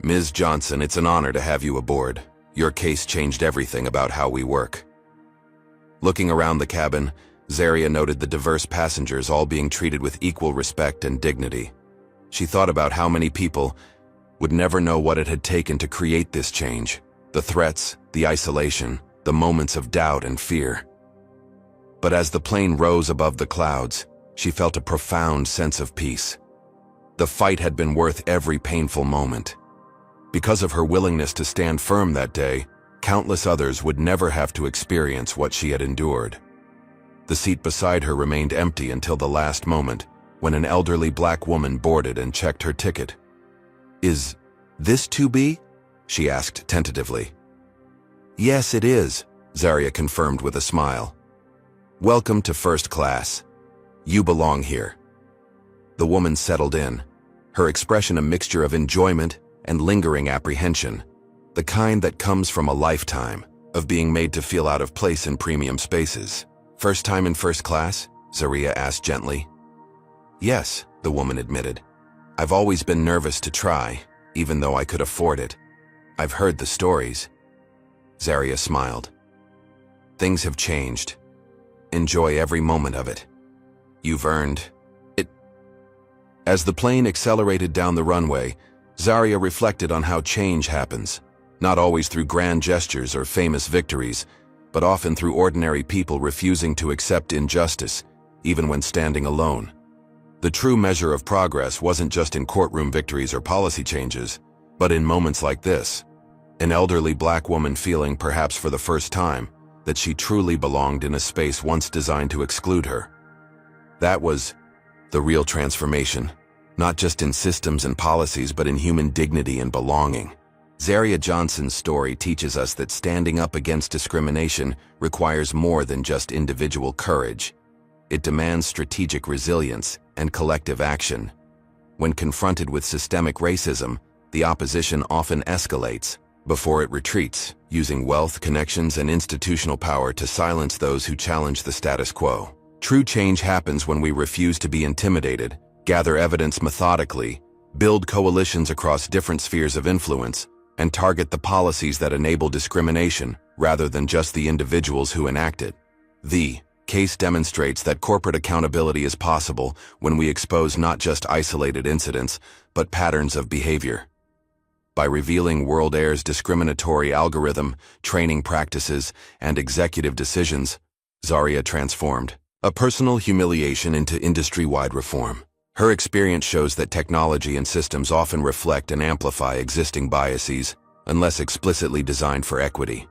"Ms. Johnson, it's an honor to have you aboard. Your case changed everything about how we work." Looking around the cabin, Zaria noted the diverse passengers all being treated with equal respect and dignity. She thought about how many people would never know what it had taken to create this change, the threats, the isolation, the moments of doubt and fear. But as the plane rose above the clouds, she felt a profound sense of peace. The fight had been worth every painful moment. Because of her willingness to stand firm that day, countless others would never have to experience what she had endured. The seat beside her remained empty until the last moment, when an elderly black woman boarded and checked her ticket. "Is this 2B?" she asked tentatively. "Yes, it is," Zaria confirmed with a smile. "Welcome to first class. You belong here." The woman settled in, her expression a mixture of enjoyment and lingering apprehension, the kind that comes from a lifetime of being made to feel out of place in premium spaces. "First time in first class?" Zaria asked gently. "Yes," the woman admitted. "I've always been nervous to try, even though I could afford it. I've heard the stories." Zaria smiled. Things have changed. Enjoy every moment of it. You've earned it. As the plane accelerated down the runway, Zaria reflected on how change happens, not always through grand gestures or famous victories, but often through ordinary people refusing to accept injustice, even when standing alone. The true measure of progress wasn't just in courtroom victories or policy changes, but in moments like this. An elderly black woman feeling, perhaps for the first time, that she truly belonged in a space once designed to exclude her. That was the real transformation, not just in systems and policies, but in human dignity and belonging. Zaria Johnson's story teaches us that standing up against discrimination requires more than just individual courage. It demands strategic resilience and collective action. When confronted with systemic racism, the opposition often escalates before it retreats, using wealth, connections, and institutional power to silence those who challenge the status quo. True change happens when we refuse to be intimidated, gather evidence methodically, build coalitions across different spheres of influence, and target the policies that enable discrimination rather than just the individuals who enact it. The case demonstrates that corporate accountability is possible when we expose not just isolated incidents, but patterns of behavior. By revealing World Air's discriminatory algorithm, training practices, and executive decisions, Zaria transformed a personal humiliation into industry-wide reform. Her experience shows that technology and systems often reflect and amplify existing biases, unless explicitly designed for equity.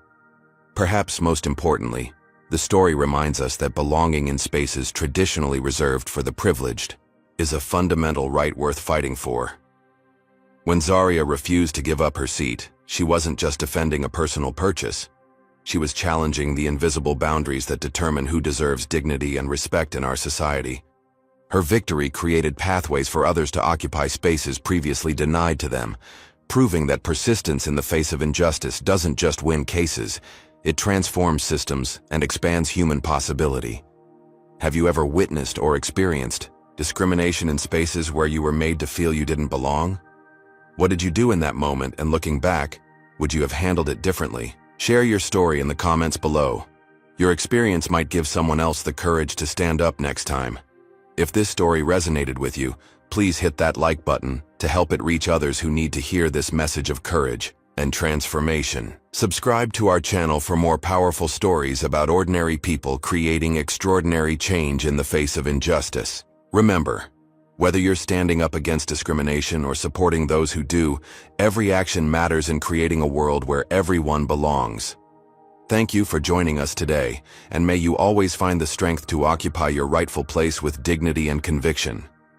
Perhaps most importantly, the story reminds us that belonging in spaces traditionally reserved for the privileged is a fundamental right worth fighting for. When Zaria refused to give up her seat, she wasn't just defending a personal purchase. She was challenging the invisible boundaries that determine who deserves dignity and respect in our society. Her victory created pathways for others to occupy spaces previously denied to them, proving that persistence in the face of injustice doesn't just win cases, it transforms systems and expands human possibility. Have you ever witnessed or experienced discrimination in spaces where you were made to feel you didn't belong? What did you do in that moment, and looking back, would you have handled it differently? Share your story in the comments below. Your experience might give someone else the courage to stand up next time. If this story resonated with you, please hit that like button to help it reach others who need to hear this message of courage and transformation. Subscribe to our channel for more powerful stories about ordinary people creating extraordinary change in the face of injustice. Remember, whether you're standing up against discrimination or supporting those who do, every action matters in creating a world where everyone belongs. Thank you for joining us today, and may you always find the strength to occupy your rightful place with dignity and conviction.